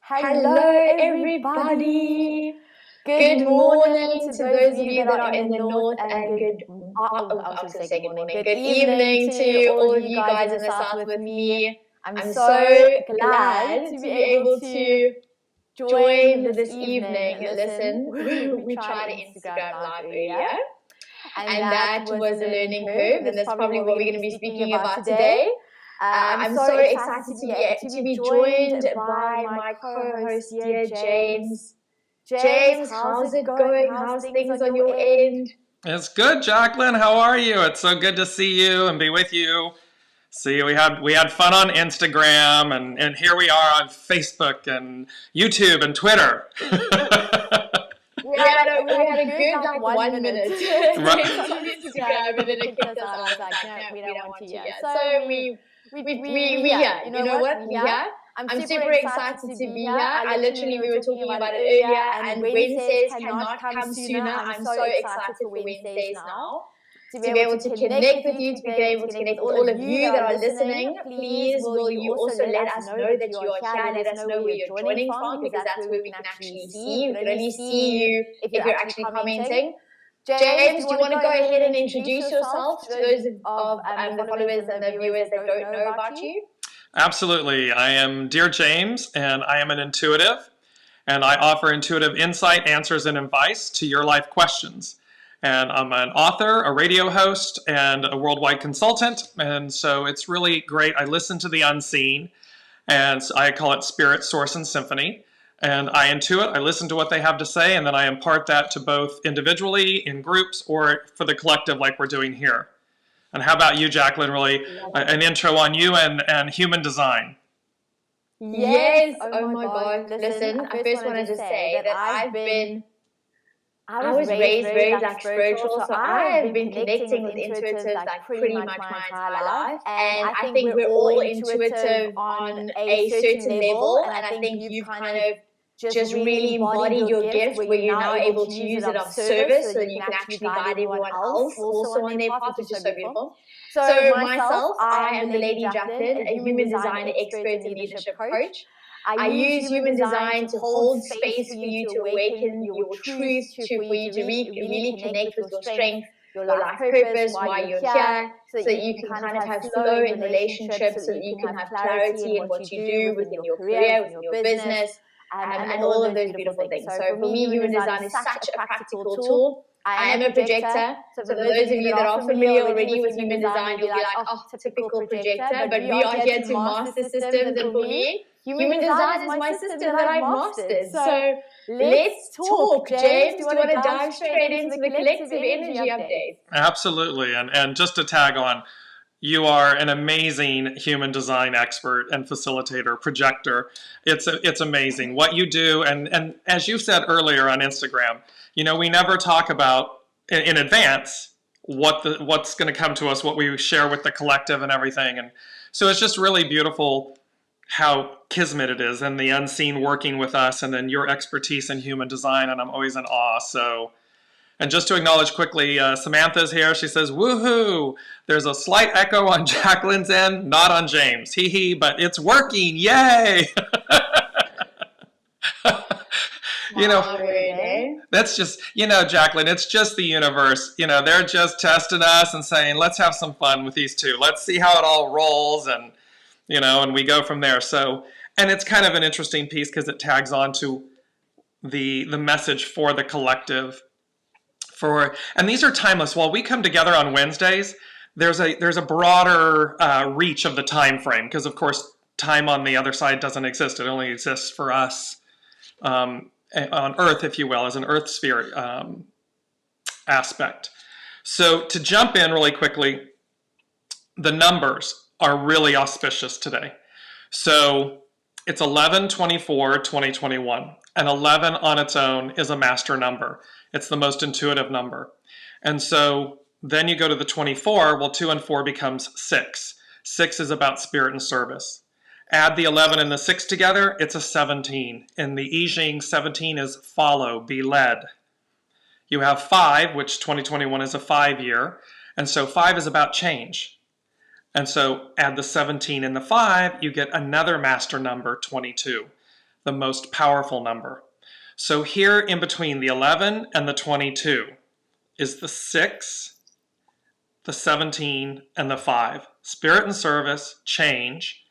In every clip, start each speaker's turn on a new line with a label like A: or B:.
A: Hello everybody. Good morning to those of you that are in the north, and good evening to all of you guys in the south with me. I'm so glad to be able to join this evening. Listen, we tried an Instagram live earlier, and that was a learning curve, and that's probably what we're going to be speaking about today. I'm so excited to be joined by my co-host, dear James. James, how's it going? How's things on your end?
B: It's good, Jaclyn. How are you? It's so good to see you and be with you. See, we had fun on Instagram, and here we are on Facebook and YouTube and Twitter.
A: We had a good like 1 minute. Instagram, and then it kicked us out. I was like, no, we don't want to yet. So we here. You know what? We're here. I'm super excited to be here. We were talking about it earlier, and Wednesdays cannot come sooner. I'm so excited for Wednesdays now. To be able to connect with you, to be able to connect with all of you that are listening. Please, will you also let us know that you are here? Let us know where you're joining from, because that's where we can actually see you. We can only see you if you're actually commenting. James, do you want to go ahead and introduce yourself to those of the followers and the viewers that don't know about you?
B: Absolutely. I am Dear James, and I am an intuitive, and I offer intuitive insight, answers, and advice to your life questions. And I'm an author, a radio host, and a worldwide consultant, and so it's really great. I listen to the unseen, and I call it Spirit, Source, and Symphony. And I intuit, I listen to what they have to say, and then I impart that to both individually, in groups, or for the collective like we're doing here. And how about you, Jaclyn, really an intro on you and human design?
A: Yes, oh my God. Listen, I first want to just say that I was raised very like spiritual, so I have been connecting with intuitives like pretty much my entire life. And I think we're all intuitive on a certain level, and I think you've kind of just really embodied your gift where you're now able to use it of service, so that you can actually guide everyone else also on their path, which is so beautiful. So myself, I am the Lady Jaclyn, a human design expert and leadership coach. I use human design to hold space for you to awaken your truth, for you to really connect with your strength, your life purpose, why you're here, so that you can kind of have flow in relationships, so that you can have clarity in what you do within your career, within your business, and all of those beautiful things. So for me, human design is such a practical tool. I am a projector, so for those of you that are familiar already with human design, you'll be like, oh, typical projector, but we are here to master systems, and for me, human design is my system that I've mastered. So let's talk. James, do you want to dive straight into the collective energy update?
B: Absolutely, and just to tag on, you are an amazing human design expert and facilitator, projector. It's amazing what you do, and as you said earlier on Instagram, you know, we never talk about in advance what's going to come to us, what we share with the collective and everything. And so it's just really beautiful how kismet it is, and the unseen working with us, and then your expertise in human design, and I'm always in awe. So, and just to acknowledge quickly, Samantha's here. She says, woohoo! There's a slight echo on Jaclyn's end, not on James. Hee hee, but it's working. Yay! You know, that's just, you know, Jaclyn, it's just the universe. You know, they're just testing us and saying, let's have some fun with these two. Let's see how it all rolls, and, you know, and we go from there. So, and it's kind of an interesting piece because it tags on to the message for the collective. And these are timeless. While we come together on Wednesdays, there's a broader reach of the time frame, because, of course, time on the other side doesn't exist. It only exists for us. On Earth, if you will, as an Earth sphere aspect. So to jump in really quickly, the numbers are really auspicious today. So it's 11/24/2021, and 11 on its own is a master number. It's the most intuitive number. And so Then you go to the 24. Well, 2 and 4 becomes 6. 6 is about spirit and service. Add the 11 and the 6 together, it's a 17. In the I Ching, 17 is follow, be led. You have 5, which 2021 is a 5-year, and so 5 is about change. And so add the 17 and the 5, you get another master number, 22, the most powerful number. So here in between the 11 and the 22 is the 6, the 17, and the 5. Spirit and service, change,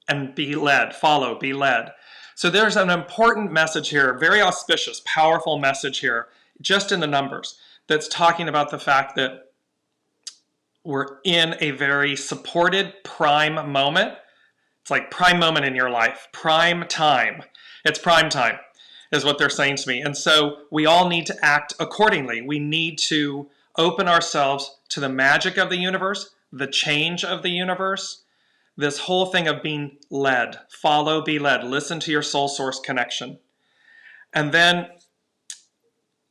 B: and be led, follow, be led. So there's an important message here, very auspicious, powerful message here, just in the numbers, that's talking about the fact that we're in a very supported prime moment. It's like prime moment in your life, prime time. It's prime time is what they're saying to me. And so we all need to act accordingly. We need to open ourselves to the magic of the universe, the change of the universe, this whole thing of being led, follow, be led, listen to your soul source connection. And then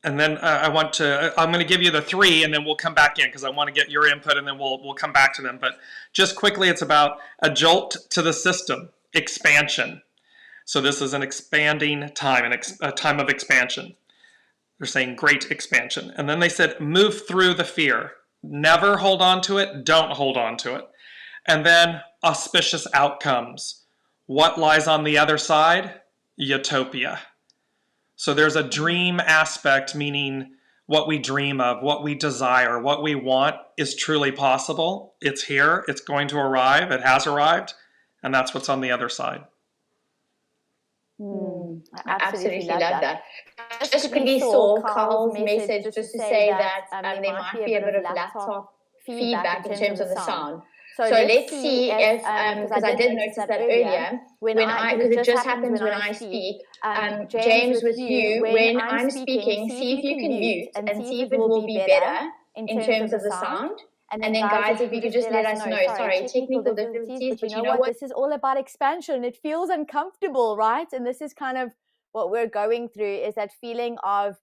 B: I'm going to give you the 3, and then we'll come back in because I want to get your input, and then we'll come back to them. But just quickly, it's about a jolt to the system, expansion. So this is an expanding time, a time of expansion. They're saying great expansion. And then they said, move through the fear. Never hold on to it. Don't hold on to it. And then auspicious outcomes. What lies on the other side? Utopia. So there's a dream aspect, meaning what we dream of, what we desire, what we want is truly possible. It's here. It's going to arrive. It has arrived. And that's what's on the other side.
A: I absolutely love that. Just quickly saw Carl's message just to say that there might be a bit of laptop feedback in terms of the sound. So let's see if, because I did notice that earlier, because it just happens when I speak, James, with you, when I'm speaking, see if you can mute and see if it will be better in terms of the sound. And then guys, if you could just let us know. Sorry, technical difficulties, but you know what?
C: This is all about expansion. It feels uncomfortable, right? And this is kind of what we're going through, is that feeling of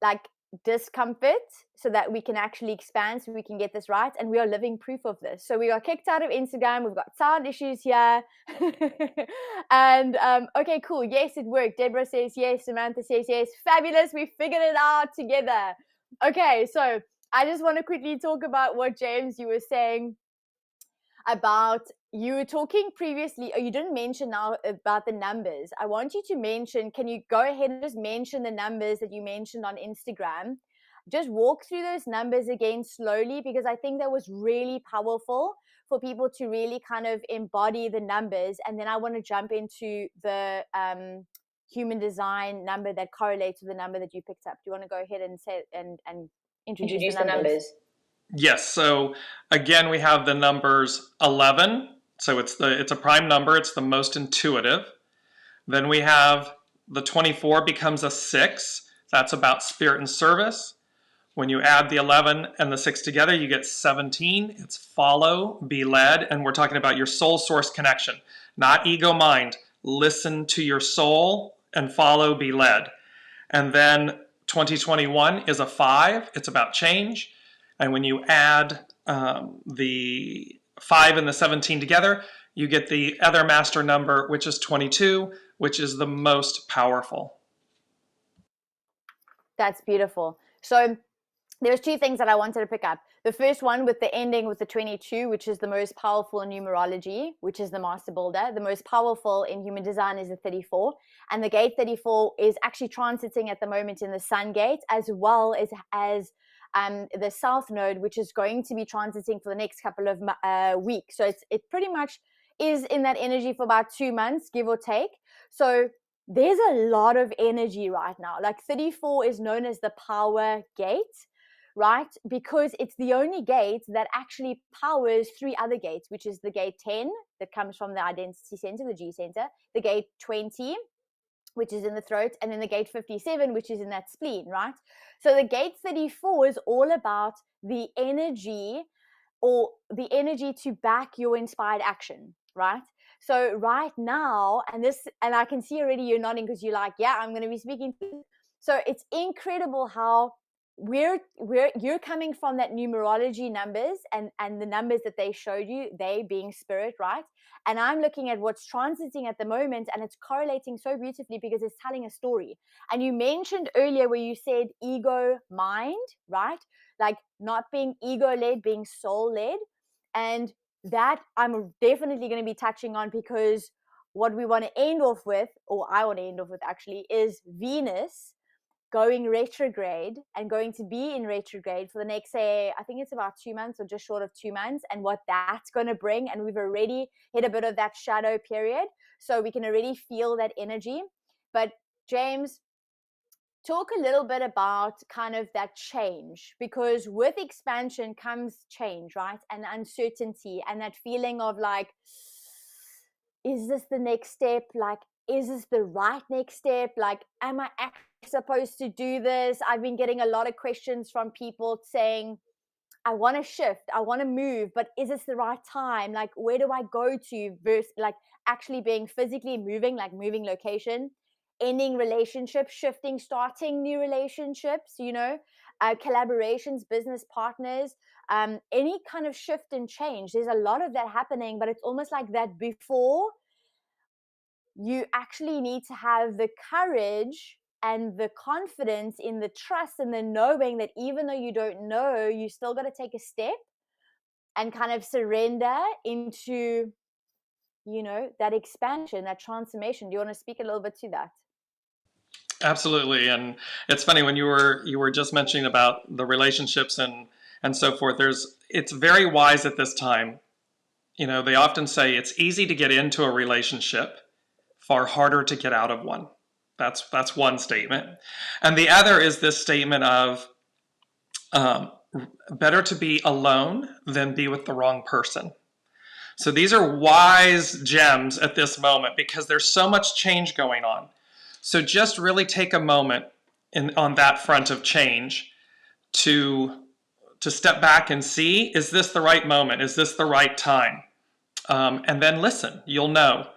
C: like discomfort, so that we can actually expand, so we can get this right. And we are living proof of this. So we got kicked out of Instagram. We've got sound issues here. And okay, cool. Yes, it worked. Deborah says yes. Samantha says yes. Fabulous. We figured it out together. Okay, so I just want to quickly talk about what, James, you were saying about, you were talking previously, or you didn't mention now about the numbers. I want you to mention, can you go ahead and just mention the numbers that you mentioned on Instagram? Just walk through those numbers again slowly, because I think that was really powerful for people to really kind of embody the numbers. And then I want to jump into the human design number that correlates with the number that you picked up. Do you want to go ahead and say and introduce the numbers?
B: Yes. So again, we have the numbers 11. So it's a prime number. It's the most intuitive. Then we have the 24 becomes a 6. That's about spirit and service. When you add the 11 and the 6 together, you get 17. It's follow, be led. And we're talking about your soul source connection, not ego mind. Listen to your soul and follow, be led. And then 2021 is a 5. It's about change. And when you add the 5 and the 17 together, you get the other master number, which is 22, which is the most powerful.
C: That's beautiful. So there's 2 things that I wanted to pick up. The first one with the ending with the 22, which is the most powerful in numerology, which is the master builder. The most powerful in human design is the 34. And the gate 34 is actually transiting at the moment in the sun gate, as well as the south node, which is going to be transiting for the next couple of weeks. So it pretty much is in that energy for about 2 months, give or take. So there's a lot of energy right now. Like 34 is known as the power gate, right? Because it's the only gate that actually powers 3 other gates, which is the gate 10 that comes from the identity center, the G center, the gate 20, which is in the throat, and then the gate 57, which is in that spleen, right? So the gate 34 is all about the energy, or the energy to back your inspired action, right? So right now, and I can see already you're nodding because you're like, yeah, I'm going to be speaking. So it's incredible how you're coming from that numerology numbers and the numbers that they showed you, they being spirit, right? And I'm looking at what's transiting at the moment, and it's correlating so beautifully because it's telling a story. And you mentioned earlier where you said ego mind, right? Like not being ego led, being soul led. And that I'm definitely going to be touching on, because what we want to end off with, or I want to end off with actually, is Venus going retrograde and going to be in retrograde for the next, say, I think it's about 2 months or just short of 2 months, and what that's going to bring. And we've already hit a bit of that shadow period, so we can already feel that energy. But James, talk a little bit about kind of that change, because with expansion comes change, right? And uncertainty, and that feeling of like, is this the next step? Like, is this the right next step? Like, am I actually supposed to do this? I've been getting a lot of questions from people saying, I want to shift, I want to move, but is this the right time? Like, where do I go to? Versus like actually being physically moving, like moving location, ending relationships, shifting, starting new relationships, collaborations, business partners, any kind of shift and change. There's a lot of that happening, but it's almost like that before you actually need to have the courage and the confidence in the trust and the knowing that even though you don't know, you still got to take a step and kind of surrender into, that expansion, that transformation. Do you want to speak a little bit to that?
B: Absolutely. And it's funny when you were just mentioning about the relationships and so forth. It's very wise at this time. They often say it's easy to get into a relationship, far harder to get out of one. That's one statement. And the other is this statement of better to be alone than be with the wrong person. So these are wise gems at this moment because there's so much change going on. So just really take a moment on that front of change to step back and see, is this the right moment? Is this the right time? And then listen, you'll know.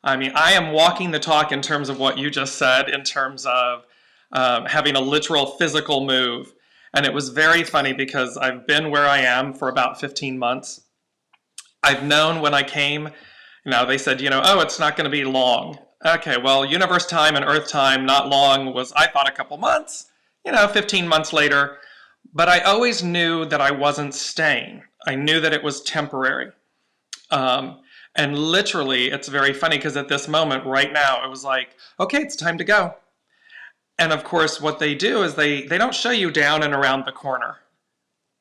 B: I mean, I am walking the talk in terms of what you just said, in terms of having a literal physical move. And it was very funny because I've been where I am for about 15 months. I've known when I came, they said, oh, it's not going to be long. Okay, well, universe time and earth time, not long was, I thought, a couple months, 15 months later. But I always knew that I wasn't staying. I knew that it was temporary. And literally, it's very funny because at this moment right now, it was like, okay, it's time to go. And of course, what they do is they don't show you down and around the corner.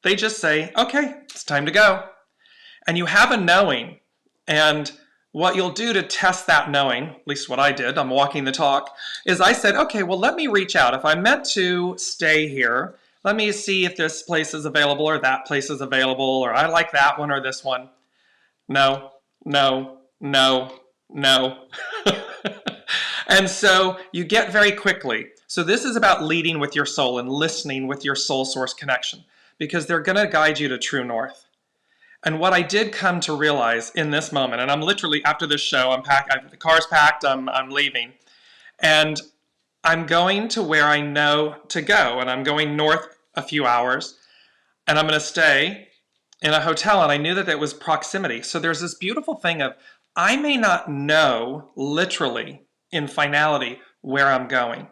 B: They just say, okay, it's time to go. And you have a knowing. And what you'll do to test that knowing, at least what I did, I'm walking the talk, is I said, okay, well, let me reach out. If I'm meant to stay here, let me see if this place is available or that place is available, or I like that one or this one. No. And so you get very quickly. So this is about leading with your soul and listening with your soul source connection, because they're going to guide you to true north. And what I did come to realize in this moment, and I'm literally, after this show, the car's packed, I'm leaving. And I'm going to where I know to go. And I'm going north a few hours. And I'm going to stay in a hotel. And I knew that it was proximity. So there's this beautiful thing of, I may not know literally in finality where I'm going.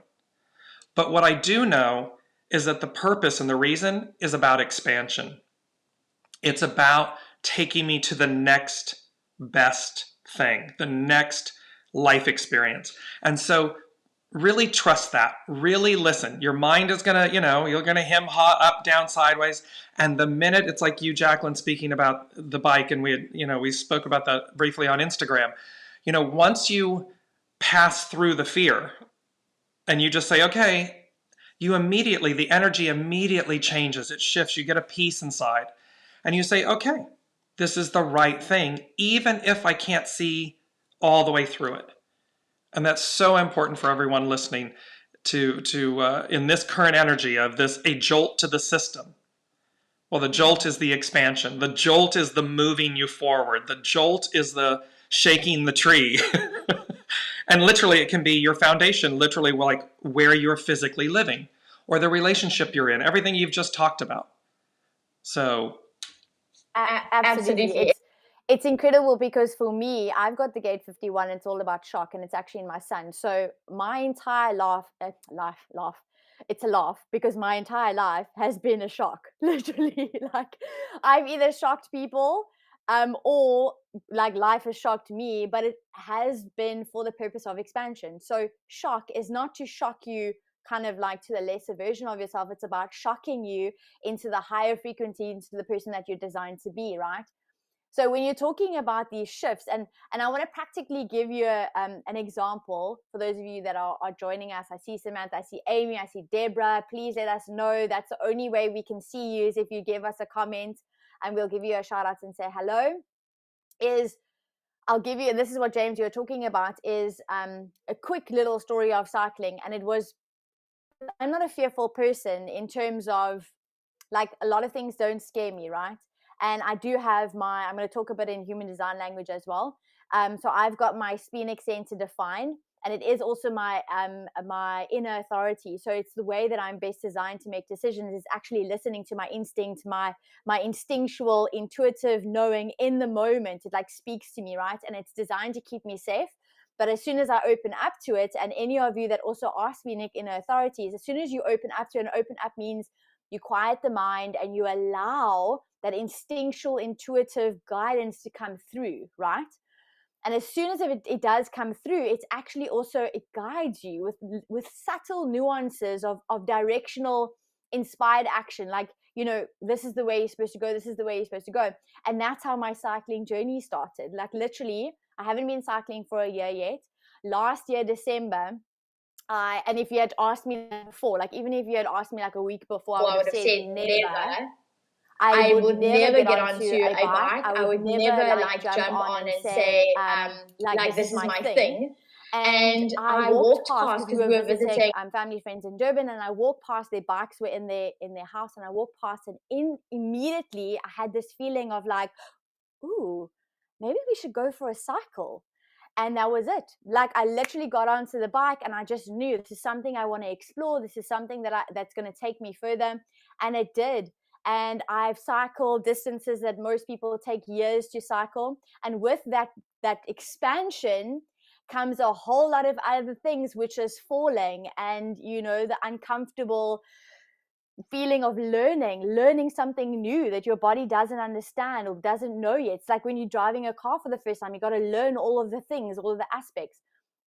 B: But what I do know is that the purpose and the reason is about expansion. It's about taking me to the next best thing, the next life experience. And so really trust that. Really listen. Your mind is going to, you're going to hem-haw up, down, sideways. And the minute, it's like you, Jaclyn, speaking about the bike, and we spoke about that briefly on Instagram. Once you pass through the fear and you just say, okay, the energy immediately changes. It shifts. You get a peace inside. And you say, okay, this is the right thing, even if I can't see all the way through it. And that's so important for everyone listening to in this current energy of this, a jolt to the system. Well, the jolt is the expansion. The jolt is the moving you forward. The jolt is the shaking the tree. And literally it can be your foundation, literally like where you're physically living. or the relationship you're in, everything you've just talked about. So
C: absolutely. It's incredible because for me, I've got the gate 51. It's all about shock, and it's actually in my son. So my entire it's a laugh because my entire life has been a shock, literally. Like I've either shocked people, or like life has shocked me, but it has been for the purpose of expansion. So shock is not to shock you kind of like to the lesser version of yourself. It's about shocking you into the higher frequency, into the person that you're designed to be, right? So when you're talking about these shifts, and I want to practically give you an example for those of you that are joining us. I see Samantha, I see Amy, I see Deborah. Please let us know. That's the only way we can see you, is if you give us a comment, and we'll give you a shout out and say hello. I'll give you, and this is what, James, you're talking about, is a quick little story of cycling. And it was, I'm not a fearful person in terms of, like, a lot of things don't scare me, right? And I do have I'm going to talk a bit in human design language as well. So I've got my splenic center defined, and it is also my inner authority. So it's the way that I'm best designed to make decisions, is actually listening to my instinct, my instinctual, intuitive knowing in the moment. It like speaks to me, right? And it's designed to keep me safe. But as soon as I open up to it, and any of you that also are splenic inner authorities, as soon as you open up to it, and open up means you quiet the mind and you allow that instinctual, intuitive guidance to come through, right? And as soon as it does come through, it's actually also, it guides you with subtle nuances of directional, inspired action. Like, you know, this is the way you're supposed to go. This is the way you're supposed to go. And that's how my cycling journey started. Like, literally, I haven't been cycling for a year yet. Last year, December, and if you had asked me before, like even if you had asked me like a week before, I would have said never. I would never get onto a bike. I would never like jump on and say, like this is my thing. And I walked past, because we were visiting family friends in Durban, and I walked past, their bikes were in their house, and I walked past, and immediately I had this feeling of like, ooh, maybe we should go for a cycle. And that was it. Like, I literally got onto the bike, and I just knew this is something I want to explore. This is something that's going to take me further. And it did. And I've cycled distances that most people take years to cycle. And with that expansion comes a whole lot of other things, which is falling, and, you know, the uncomfortable feeling of learning something new that your body doesn't understand or doesn't know yet. It's like when you're driving a car for the first time, you got to learn all of the things, all of the aspects.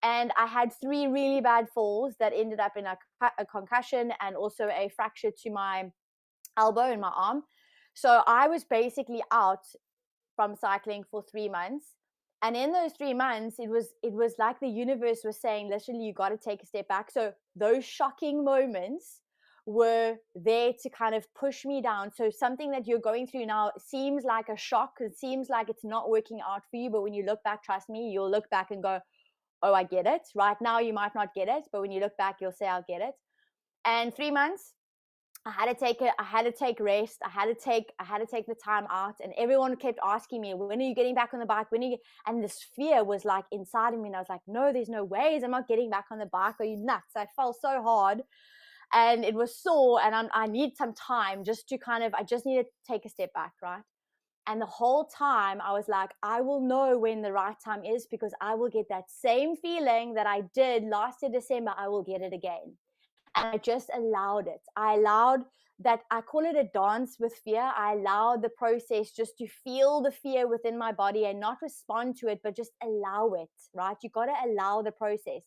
C: And I had 3 really bad falls that ended up in a concussion, and also a fracture to my elbow and my arm. So I was basically out from cycling for 3 months. And in those 3 months, it was like the universe was saying, literally, you got to take a step back. So those shocking moments were there to kind of push me down. So something that you're going through now seems like a shock. It seems like it's not working out for you. But when you look back, trust me, you'll look back and go, oh, I get it. Right now, you might not get it. But when you look back, you'll say, I'll get it. And 3 months, I had to take rest. I had to take the time out. And everyone kept asking me, when are you getting back on the bike? And this fear was like inside of me. And I was like, no, there's no ways I'm not getting back on the bike. Are you nuts? I fell so hard. And it was sore, and I need some time just to I just need to take a step back, right? And the whole time I was like, I will know when the right time is, because I will get that same feeling that I did last year, December. I will get it again. And I just allowed it. I allowed that. I call it a dance with fear. I allowed the process just to feel the fear within my body and not respond to it, but just allow it, right? You got to allow the process.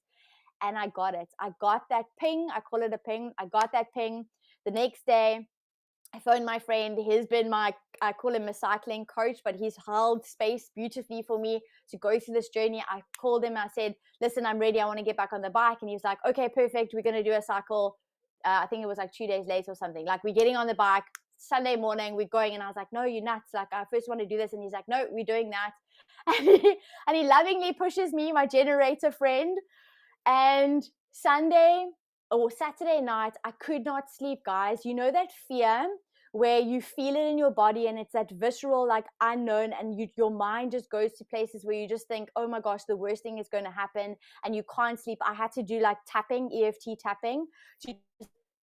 C: And I got it. I got that ping. I call it a ping. I got that ping. The next day, I phoned my friend. He's been I call him a cycling coach, but he's held space beautifully for me to go through this journey. I called him. I said, listen, I'm ready. I want to get back on the bike. And he was like, okay, perfect. We're going to do a cycle. I think it was like 2 days later or something. Like, we're getting on the bike Sunday morning. We're going. And I was like, no, you're nuts. Like, I first want to do this. And he's like, no, we're doing that. And he lovingly pushes me, my generator friend. And Sunday or Saturday night, I could not sleep, guys. You know that fear where you feel it in your body, and it's that visceral, like, unknown, and your mind just goes to places where you just think, oh my gosh, the worst thing is going to happen, and you can't sleep. I had to do like tapping, EFT tapping, to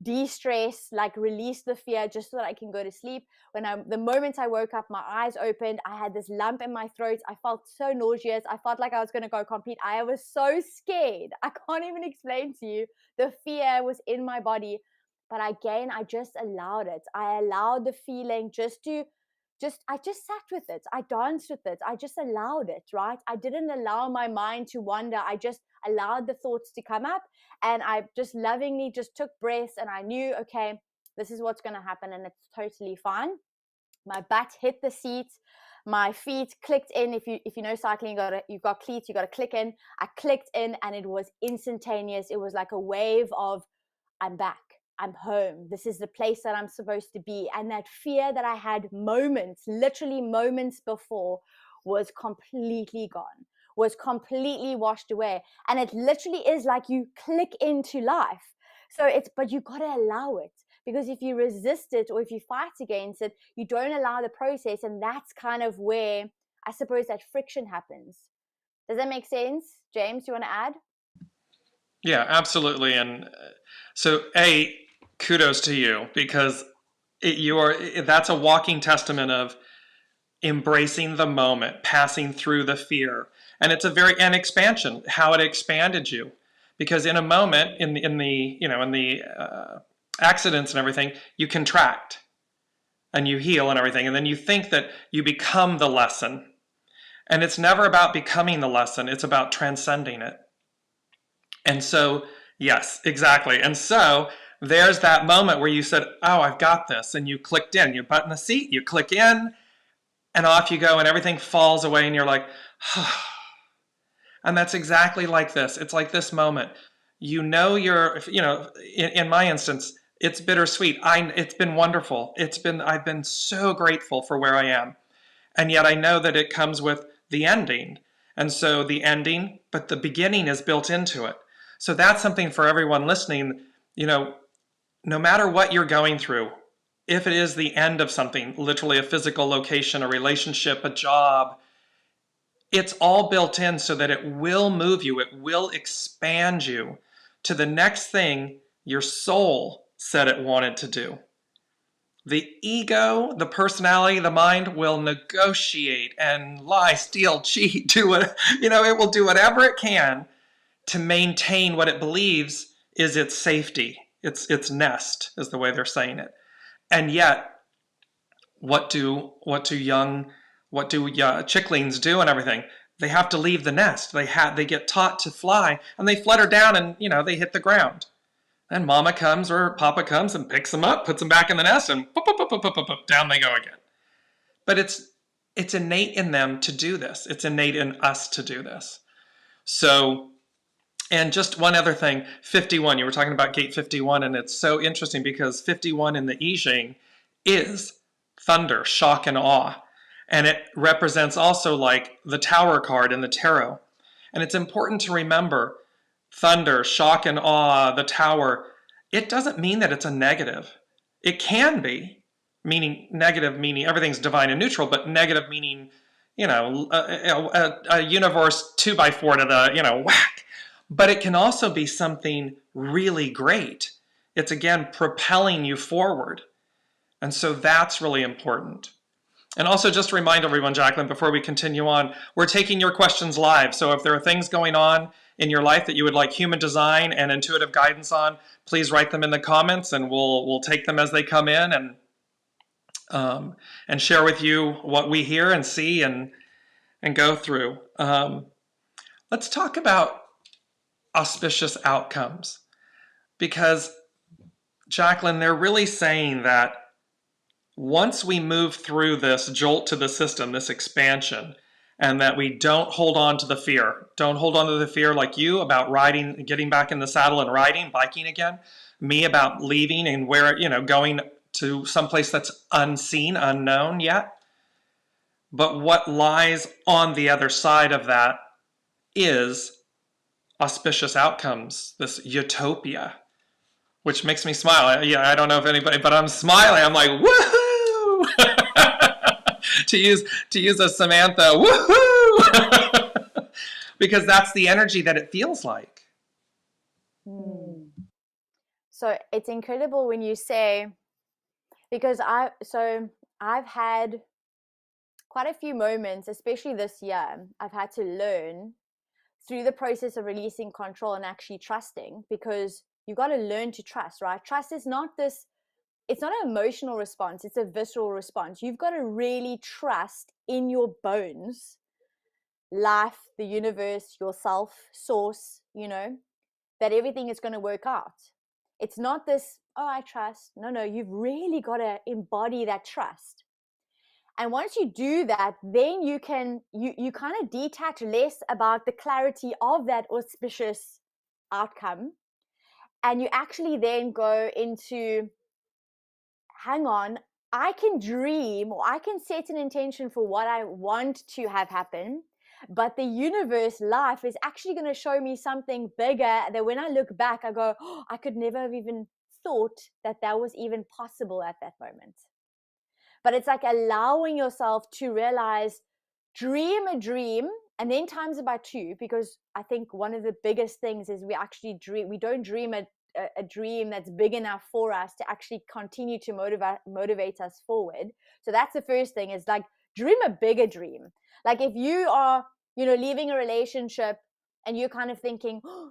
C: de-stress, like release the fear just so that I can go to sleep. The moment I woke up, my eyes opened, I had this lump in my throat. I felt so nauseous. I felt like I was going to go complete. I was so scared. I can't even explain to you. The fear was in my body. But again, I just allowed it. I allowed the feeling I just sat with it. I danced with it. I just allowed it, right? I didn't allow my mind to wander. I just allowed the thoughts to come up, and I just lovingly just took breaths, and I knew, okay, this is what's going to happen, and it's totally fine. My butt hit the seat. My feet clicked in. If you know cycling, you've got cleats, you got to click in. I clicked in, and it was instantaneous. It was like a wave of, I'm back. I'm home. This is the place that I'm supposed to be. And that fear that I had literally moments before, was completely gone, was completely washed away. And it literally is like you click into life. But you got to allow it, because if you resist it or if you fight against it, you don't allow the process. And that's kind of where I suppose that friction happens. Does that make sense? James, do you want to add?
B: Yeah, absolutely. And so kudos to you, because that's a walking testament of embracing the moment, passing through the fear. And it's an expansion, how it expanded you. Because in a moment, in the accidents and everything, you contract and you heal and everything. And then you think that you become the lesson. And it's never about becoming the lesson. It's about transcending it. And so, yes, exactly. And so there's that moment where you said, oh, I've got this. And you clicked in, you button the seat, you click in, and off you go, and everything falls away, and you're like, and that's exactly like this. It's like this moment. In my instance, it's bittersweet. It's been wonderful. I've been so grateful for where I am. And yet I know that it comes with the ending. And so the ending, but the beginning is built into it. So that's something for everyone listening, no matter what you're going through, if it is the end of something, literally a physical location, a relationship, a job, it's all built in so that it will move you. It will expand you to the next thing your soul said it wanted to do. The ego, the personality, the mind will negotiate and lie, steal, cheat, do it. It will do whatever it can to maintain what it believes is its safety, its nest, is the way they're saying it. And yet, what do chicklings do and everything? They have to leave the nest. They get taught to fly, and they flutter down, and they hit the ground. And mama comes or papa comes and picks them up, puts them back in the nest, and down they go again. But it's innate in them to do this. It's innate in us to do this. So. And just one other thing, 51, you were talking about gate 51, and it's so interesting because 51 in the I Ching is thunder, shock, and awe. And it represents also like the Tower card in the tarot. And it's important to remember thunder, shock, and awe, the Tower, it doesn't mean that it's a negative. It can be, meaning negative, meaning everything's divine and neutral, but negative meaning, a universe 2x4 to the, whack. But it can also be something really great. It's, again, propelling you forward. And so that's really important. And also just to remind everyone, Jaclyn, before we continue on, we're taking your questions live. So if there are things going on in your life that you would like human design and intuitive guidance on, please write them in the comments, and we'll take them as they come in and share with you what we hear and see and go through. Let's talk about auspicious outcomes, because Jaclyn, they're really saying that once we move through this jolt to the system, this expansion, and that we don't hold on to the fear, like you about riding, getting back in the saddle and riding, biking again, me about leaving and going to someplace that's unseen, unknown yet. But what lies on the other side of that is auspicious outcomes, this utopia, which makes me smile. I don't know if anybody, but I'm smiling. I'm like, woohoo! to use a Samantha, woohoo! Because that's the energy that it feels like.
C: So it's incredible when you say, because I've had quite a few moments, especially this year, I've had to learn through the process of releasing control and actually trusting, because you got to learn to trust, right? Trust is not this, it's not an emotional response, it's a visceral response. You've got to really trust in your bones, life, the universe, yourself, source, that everything is going to work out. It's not this, oh, I trust. No, you've really got to embody that trust. And once you do that, then you kind of detach less about the clarity of that auspicious outcome. And you actually then go into, hang on, I can dream, or I can set an intention for what I want to have happen. But the universe, life, is actually going to show me something bigger that when I look back, I go, oh, I could never have even thought that was even possible at that moment. But it's like allowing yourself to realize, dream a dream, and then times it by 2, because I think one of the biggest things is we don't dream a dream that's big enough for us to actually continue to motivate us forward. So that's the first thing, is like, dream a bigger dream. Like if you are, leaving a relationship and you're kind of thinking, oh,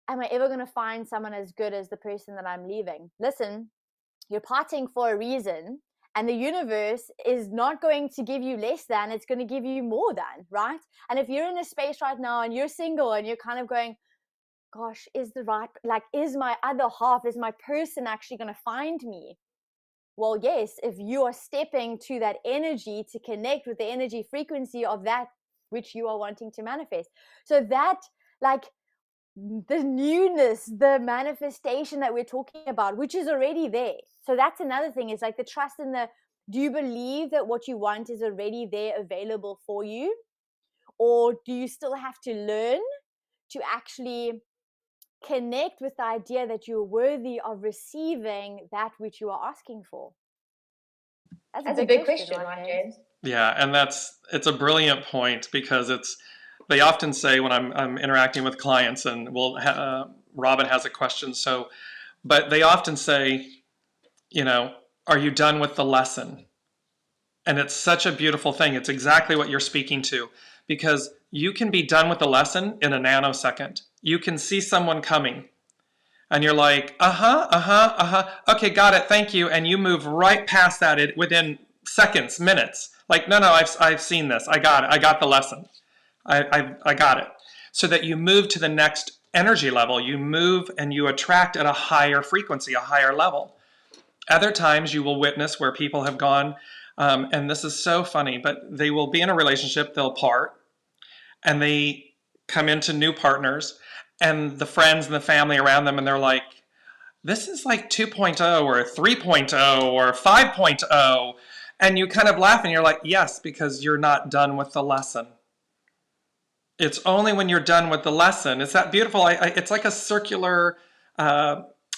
C: am I ever going to find someone as good as the person that I'm leaving? Listen, you're parting for a reason, and the universe is not going to give you less than, it's going to give you more than, right? And if you're in a space right now and you're single and you're kind of going, gosh, is my other half, is my person actually going to find me? Well, yes, if you are stepping to that energy to connect with the energy frequency of that which you are wanting to manifest. So that, like, the newness, the manifestation that we're talking about, which is already there. So that's another thing, is like the trust in do you believe that what you want is already there, available for you? Or do you still have to learn to actually connect with the idea that you're worthy of receiving that which you are asking for?
A: That's a big question, right, James?
B: Yeah, and it's a brilliant point, because they often say when I'm interacting with clients, and Robin has a question, but they often say, are you done with the lesson? And it's such a beautiful thing. It's exactly what you're speaking to, because you can be done with the lesson in a nanosecond. You can see someone coming and you're like, okay, got it, thank you. And you move right past that within seconds, minutes. Like, no, I've seen this. I got it. I got the lesson. I got it. So that you move to the next energy level. You move and you attract at a higher frequency, a higher level. Other times you will witness where people have gone, and this is so funny, but they will be in a relationship, they'll part, and they come into new partners, and the friends and the family around them, and they're like, this is like 2.0 or 3.0 or 5.0. And you kind of laugh and you're like, yes, because you're not done with the lesson. It's only when you're done with the lesson. It's that beautiful. It's like a circular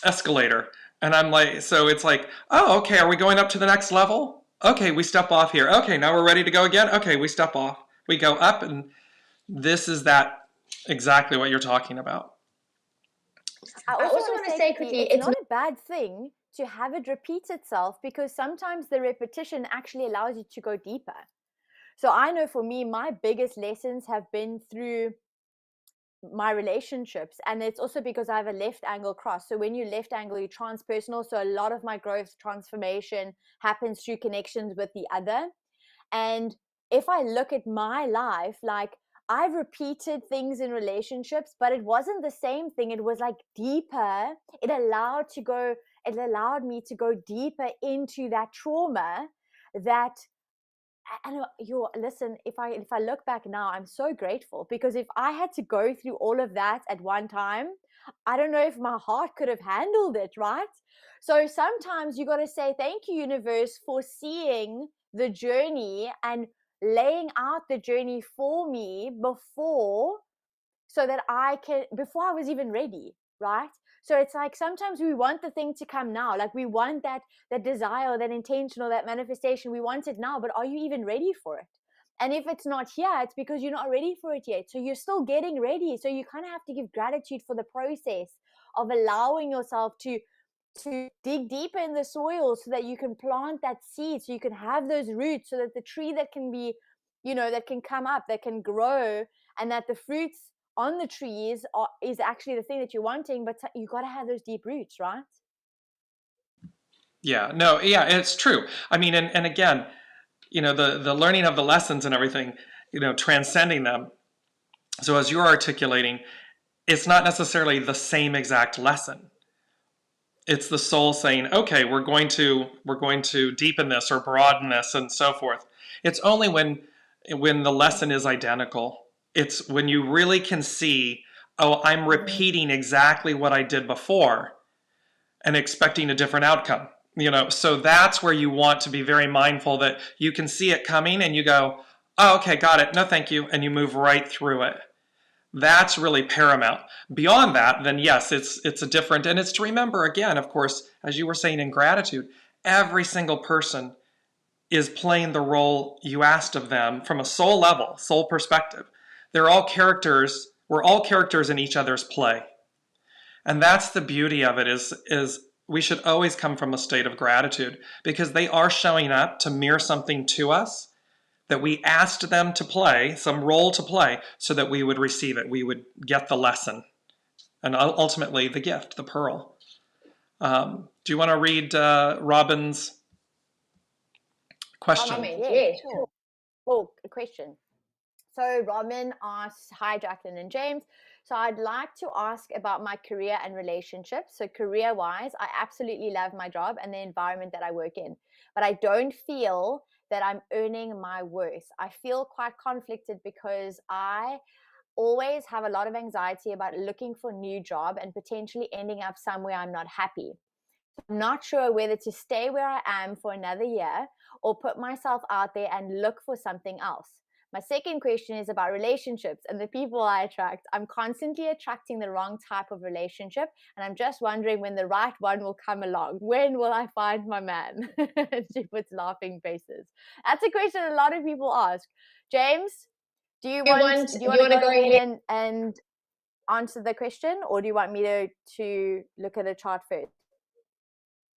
B: escalator. And I'm like, so it's like, oh, okay, are we going up to the next level? Okay, we step off here. Okay, now we're ready to go again. Okay, we step off. We go up, and this is that exactly what you're talking about.
C: I also want to say quickly, it's not a bad thing to have it repeat itself, because sometimes the repetition actually allows you to go deeper. So I know for me, my biggest lessons have been through my relationships, and it's also because I have a left angle cross. So when you left angle, you're transpersonal. So a lot of my growth transformation happens through connections with the other. And if I look at my life, like, I've repeated things in relationships, but it wasn't the same thing. It was like deeper. It allowed me to go deeper into that trauma. That, and listen, if I look back now, I'm so grateful, because if I had to go through all of that at one time, I don't know if my heart could have handled it, right? So sometimes you got to say, thank you, universe, for seeing the journey and laying out the journey for me before I was even ready, right? So it's like, sometimes we want the thing to come now. Like, we want that desire, that intention, or that manifestation. We want it now, but are you even ready for it? And if it's not here, it's because you're not ready for it yet. So you're still getting ready. So you kind of have to give gratitude for the process of allowing yourself to to dig deeper in the soil so that you can plant that seed, so you can have those roots, so that the tree that can be, that can come up, that can grow, and that the fruits on the trees is actually the thing that you're wanting. But you got to have those deep roots, right?
B: Yeah, no, yeah, it's true. I mean, and again, the learning of the lessons and everything, transcending them. So as you're articulating, it's not necessarily the same exact lesson. It's the soul saying, okay, we're going to deepen this or broaden this and so forth. It's only when the lesson is identical. It's when you really can see, oh, I'm repeating exactly what I did before and expecting a different outcome. So that's where you want to be very mindful that you can see it coming and you go, oh, okay, got it. No, thank you. And you move right through it. That's really paramount. Beyond that, then yes, it's a different, and it's to remember again, of course, as you were saying in gratitude, every single person is playing the role you asked of them from a soul level, soul perspective. They're all characters. We're all characters in each other's play. And that's the beauty of it is we should always come from a state of gratitude because they are showing up to mirror something to us that we asked them to play, some role to play, so that we would receive it. We would get the lesson and ultimately the gift, the pearl. Do you want to read Robin's question?
C: Yeah, sure. Oh, a question. So Robin asks, hi, Jaclyn and James. So I'd like to ask about my career and relationships. So career-wise, I absolutely love my job and the environment that I work in, but I don't feel that I'm earning my worth. I feel quite conflicted because I always have a lot of anxiety about looking for a new job and potentially ending up somewhere I'm not happy. I'm not sure whether to stay where I am for another year or put myself out there and look for something else. My second question is about relationships and the people I attract. I'm constantly attracting the wrong type of relationship, and I'm just wondering when the right one will come along. When will I find my man? She puts laughing faces. That's a question a lot of people ask. James, do you want to go ahead and answer the question, or do you want me to look at a chart first?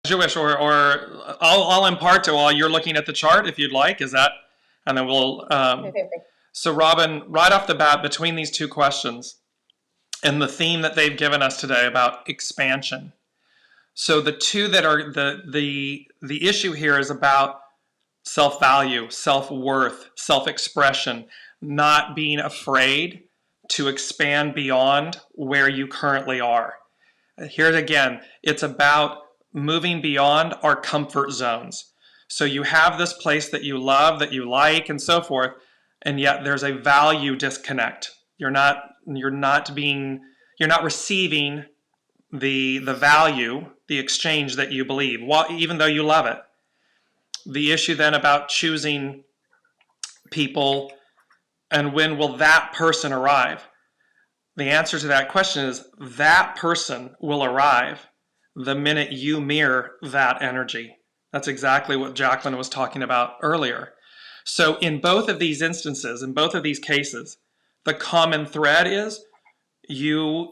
B: As you wish, or I'll impart to while you're looking at the chart if you'd like. Is that? And then we'll, so Robin, right off the bat, between these two questions and the theme that they've given us today about expansion. So the two that are, the issue here is about self-value, self-worth, self-expression, not being afraid to expand beyond where you currently are. Here again, it's about moving beyond our comfort zones. So you have this place that you love, that you like, and so forth, and yet there's a value disconnect. You're not receiving the value, the exchange that you believe, even though you love it. The issue then about choosing people and when will that person arrive? The answer to that question is that person will arrive the minute you mirror that energy. That's exactly what Jaclyn was talking about earlier. So in both of these instances, in both of these cases, the common thread is the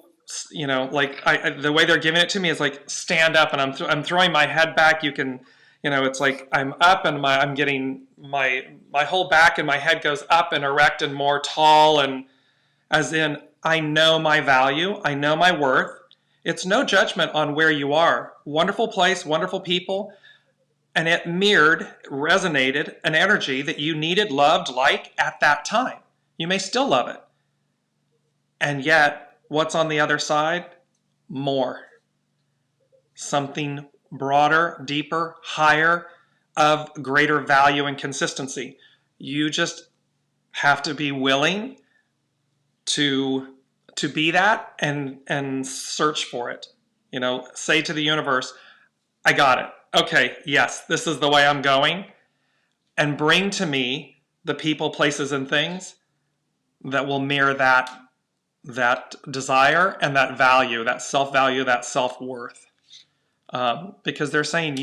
B: way they're giving it to me is like stand up, and I'm throwing my head back. You can, it's like I'm up and I'm getting my whole back and my head goes up and erect and more tall, and as in I know my value, I know my worth. It's no judgment on where you are. Wonderful place, wonderful people. And it resonated an energy that you needed, loved, like at that time. You may still love it. And yet, what's on the other side? More. Something broader, deeper, higher, of greater value and consistency. You just have to be willing to be that and search for it. Say to the universe, I got it. Okay, yes, this is the way I'm going. And bring to me the people, places, and things that will mirror that desire and that value, that self-value, that self-worth. Because they're saying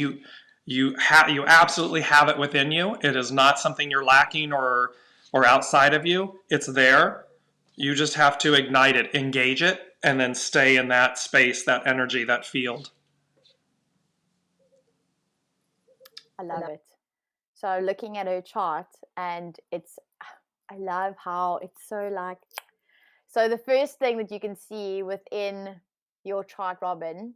B: you absolutely have it within you. It is not something you're lacking or outside of you. It's there. You just have to ignite it, engage it, and then stay in that space, that energy, that field.
C: I love it. So looking at her chart, and I love how it's so like, so the first thing that you can see within your chart, Robin,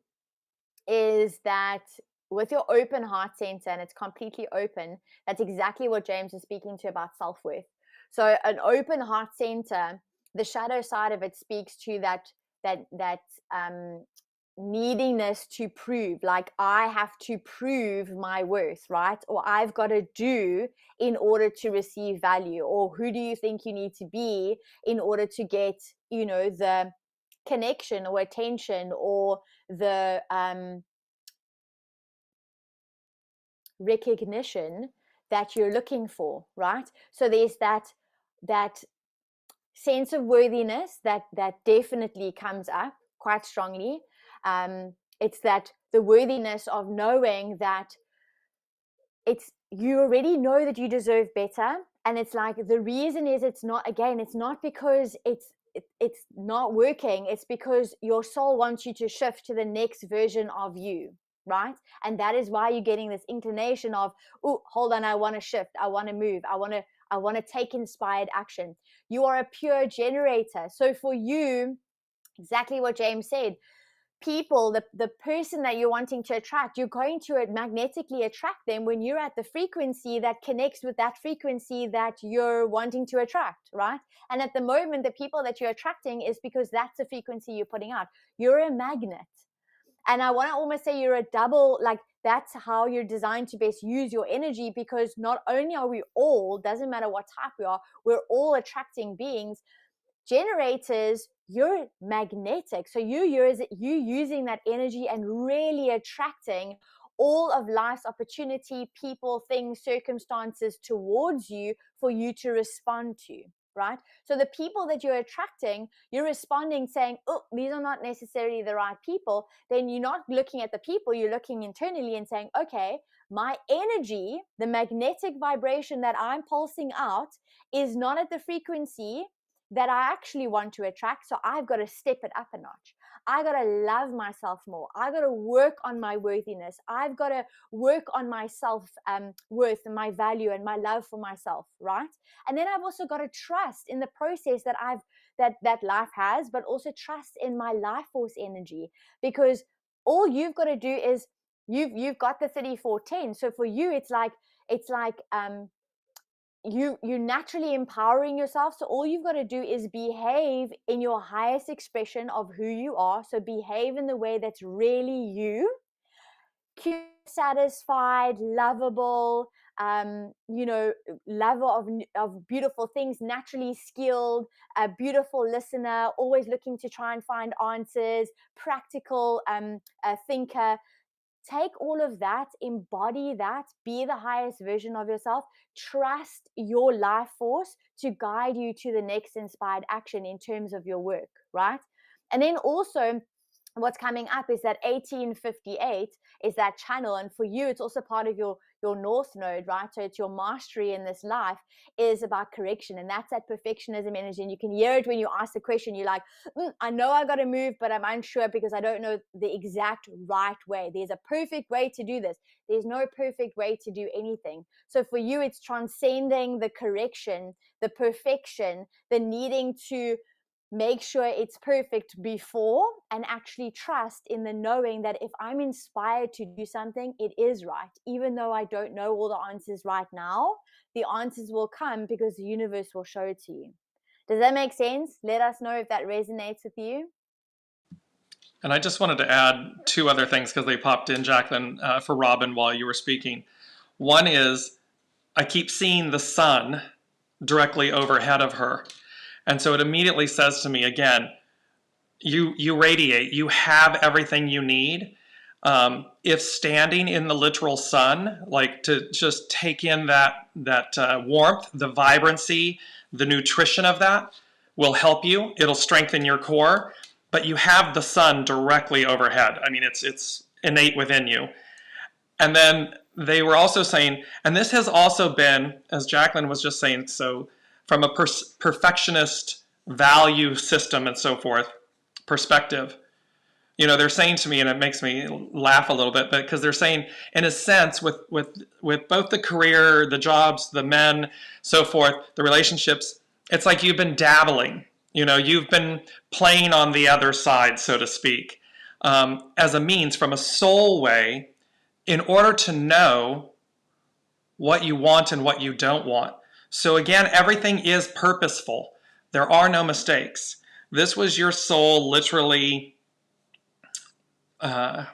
C: is that with your open heart center, and it's completely open, that's exactly what James is speaking to about self-worth. So an open heart center, the shadow side of it speaks to that neediness to prove, like I have to prove my worth, right? Or I've got to do in order to receive value, or who do you think you need to be in order to get, you know, the connection or attention or the recognition that you're looking for, right? So there's that sense of worthiness that definitely comes up quite strongly. It's that the worthiness of knowing that it's, you already know that you deserve better, and it's like the reason is it's not because it's not working, it's because your soul wants you to shift to the next version of you, right? And that is why you're getting this inclination of, oh, hold on, I want to shift, I want to move, I want to take inspired action. You are a pure generator. So for you, exactly what James said, people, the person that you're wanting to attract, you're going to magnetically attract them when you're at the frequency that connects with that frequency that you're wanting to attract, right? And at the moment, the people that you're attracting is because that's the frequency you're putting out. You're a magnet. And I want to almost say you're a double, like that's how you're designed to best use your energy, because not only are we all, doesn't matter what type we are, we're all attracting beings. Generators, you're magnetic. So you using that energy and really attracting all of life's opportunity, people, things, circumstances towards you for you to respond to, right? So the people that you're attracting, you're responding saying, oh, these are not necessarily the right people. Then you're not looking at the people, you're looking internally and saying, okay, my energy, the magnetic vibration that I'm pulsing out is not at the frequency that I actually want to attract. So I've got to step it up a notch. I got to love myself more. I got to work on my worthiness. I've got to work on my self worth and my value and my love for myself, right? And then I've also got to trust in the process that life has, but also trust in my life force energy, because all you've got to do is you've got the 3410. So for you, it's like you're naturally empowering yourself. So all you've got to do is behave in your highest expression of who you are. So behave in the way that's really you, cute, satisfied, lovable, lover of beautiful things, naturally skilled, a beautiful listener, always looking to try and find answers, practical thinker. Take all of that, embody that, be the highest version of yourself, trust your life force to guide you to the next inspired action in terms of your work, right? And then also what's coming up is that 1858 is that channel, and for you it's also part of your north node, right? So it's your mastery in this life is about correction, and that's that perfectionism energy. And you can hear it when you ask the question. You're like, I know I got to move, but I'm unsure because I don't know the exact right way. There's a perfect way to do this. There's no perfect way to do anything. So for you, it's transcending the correction, the perfection, the needing to make sure it's perfect before, and actually trust in the knowing that if I'm inspired to do something, it is right. Even though I don't know all the answers right now, the answers will come because the universe will show it to you. Does that make sense? Let us know if that resonates with you.
B: And I just wanted to add two other things because they popped in, Jaclyn, for Robin while you were speaking. One is I keep seeing the sun directly overhead of her. And so it immediately says to me again, you radiate, you have everything you need. If standing in the literal sun, like to just take in that warmth, the vibrancy, the nutrition of that will help you. It'll strengthen your core, but you have the sun directly overhead. I mean, it's innate within you. And then they were also saying, and this has also been, as Jaclyn was just saying, so from a perfectionist value system and so forth perspective, You know, they're saying to me, and it makes me laugh a little bit, but because they're saying, in a sense, with both the career, the jobs, the men, so forth, the relationships, it's like you've been dabbling. You know, you've been playing on the other side, so to speak, as a means from a soul way, in order to know what you want and what you don't want. So again, everything is purposeful. There are no mistakes. This was your soul literally. They're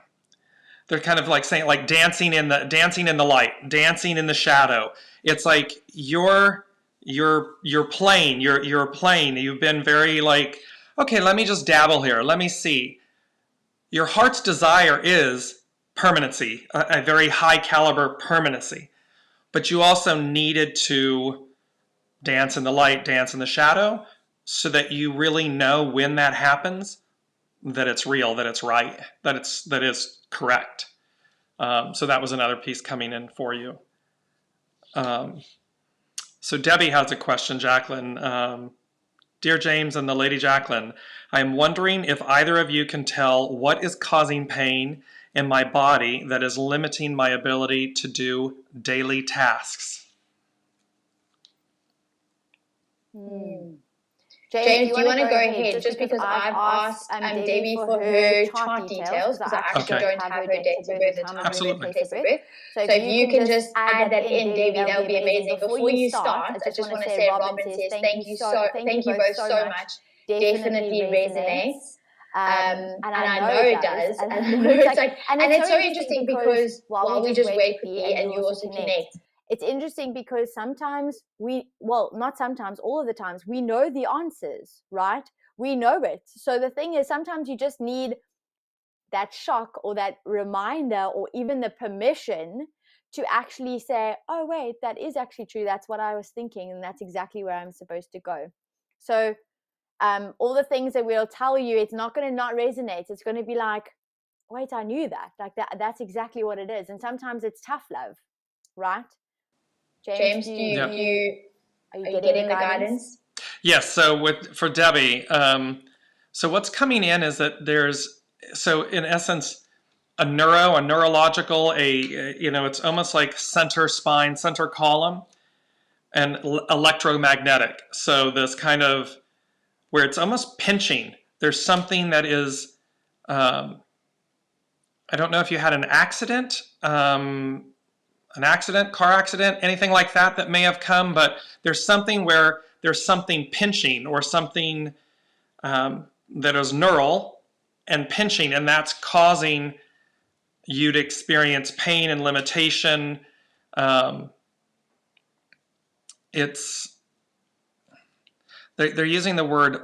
B: kind of like saying, like dancing in the light, dancing in the shadow. It's like you're playing. You're playing. You've been very like, okay, let me just dabble here. Let me see. Your heart's desire is permanency, a very high caliber permanency. But you also needed to dance in the light, dance in the shadow, so that you really know when that happens, that it's real, that it's right, that is correct. So that was another piece coming in for you. So Debbie has a question, Jaclyn. Dear James and the Lady Jaclyn, I am wondering if either of you can tell what is causing pain in my body that is limiting my ability to do daily tasks.
A: James, do you want to go ahead? Just because I've asked Debbie for her chart details, because I actually don't have her dates of birth, the time of her birth, place of birth. So if you can just add that in, Debbie, that would be amazing. Before you start, I just want to say, Robin says, thank you both so much. Definitely resonates. And I know it does. And I know it's like, and it's so interesting because while we just wait for pee and you also connect.
C: It's interesting because sometimes not sometimes, all of the times, we know the answers, right? We know it. So the thing is, sometimes you just need that shock or that reminder or even the permission to actually say, oh, wait, that is actually true. That's what I was thinking. And that's exactly where I'm supposed to go. So all the things that we'll tell you, it's not going to not resonate. It's going to be like, wait, I knew that. Like that's exactly what it is. And sometimes it's tough love, right? James, are you getting the guidance?
B: Yes. So for Debbie, so what's coming in is that there's, so in essence, a neurological, it's almost like center spine, center column, and electromagnetic. So this kind of where it's almost pinching. There's something that is, I don't know if you had an accident. Car accident, anything like that may have come, but there's something where there's something pinching or something that is neural and pinching, and that's causing you to experience pain and limitation. They're using the word,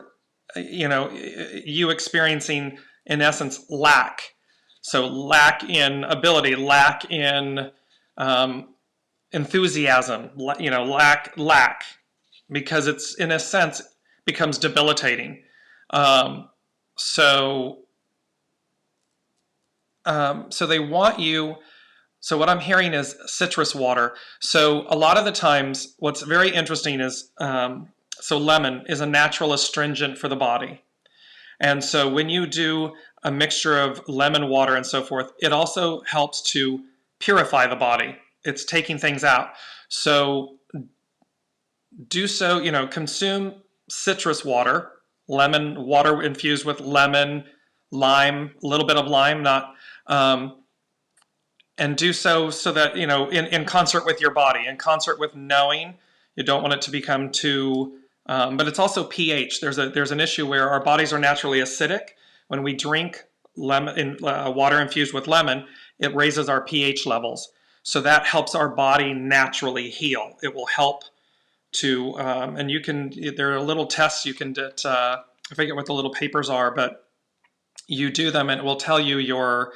B: you experiencing, in essence, lack. So lack in ability, lack in enthusiasm, lack, because it's, in a sense, becomes debilitating. So they want you, so what I'm hearing is citrus water. So a lot of the times, what's very interesting is, so lemon is a natural astringent for the body. And so when you do a mixture of lemon water and so forth, it also helps to purify the body. It's taking things out. So do so, consume citrus water, lemon water infused with lemon, lime, a little bit of lime, and do so that, in concert with your body, in concert with knowing. You don't want it to become too, but it's also pH. There's an issue where our bodies are naturally acidic. When we drink water infused with lemon, it raises our pH levels. So that helps our body naturally heal. It will help to, and there are little tests you can get, I forget what the little papers are, but you do them and it will tell you your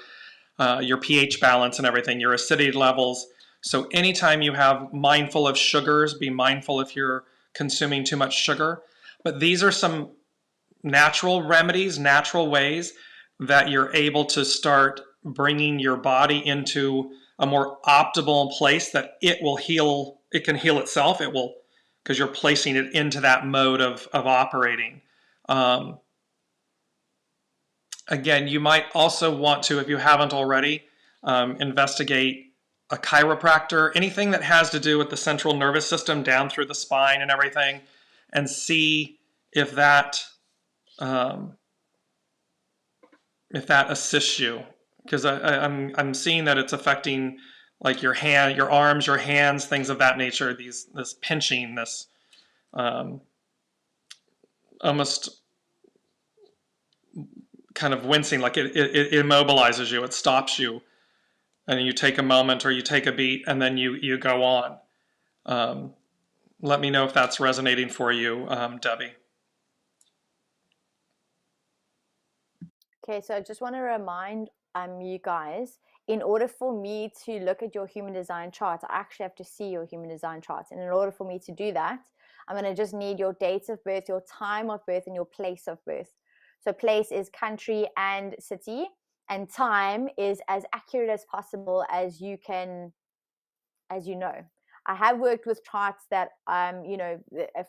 B: pH balance and everything, your acidity levels. So anytime you have mindful of sugars, be mindful if you're consuming too much sugar. But these are some natural remedies, natural ways that you're able to start bringing your body into a more optimal place that it will heal. It can heal itself. It will, because you're placing it into that mode of operating. again, you might also want to, if you haven't already, investigate a chiropractor, anything that has to do with the central nervous system down through the spine and everything, and see if that assists you. Because I'm seeing that it's affecting like your hand, your arms, your hands, things of that nature. This pinching, this almost kind of wincing, like it immobilizes you, it stops you, and you take a moment or you take a beat, and then you go on. Let me know if that's resonating for you, Debbie.
C: Okay, so I just want to remind you guys, in order for me to look at your human design chart, I actually have to see your human design chart. And in order for me to do that, I'm going to just need your date of birth, your time of birth, and your place of birth. So place is country and city, and time is as accurate as possible as you can, as you know. I have worked with charts that, you know,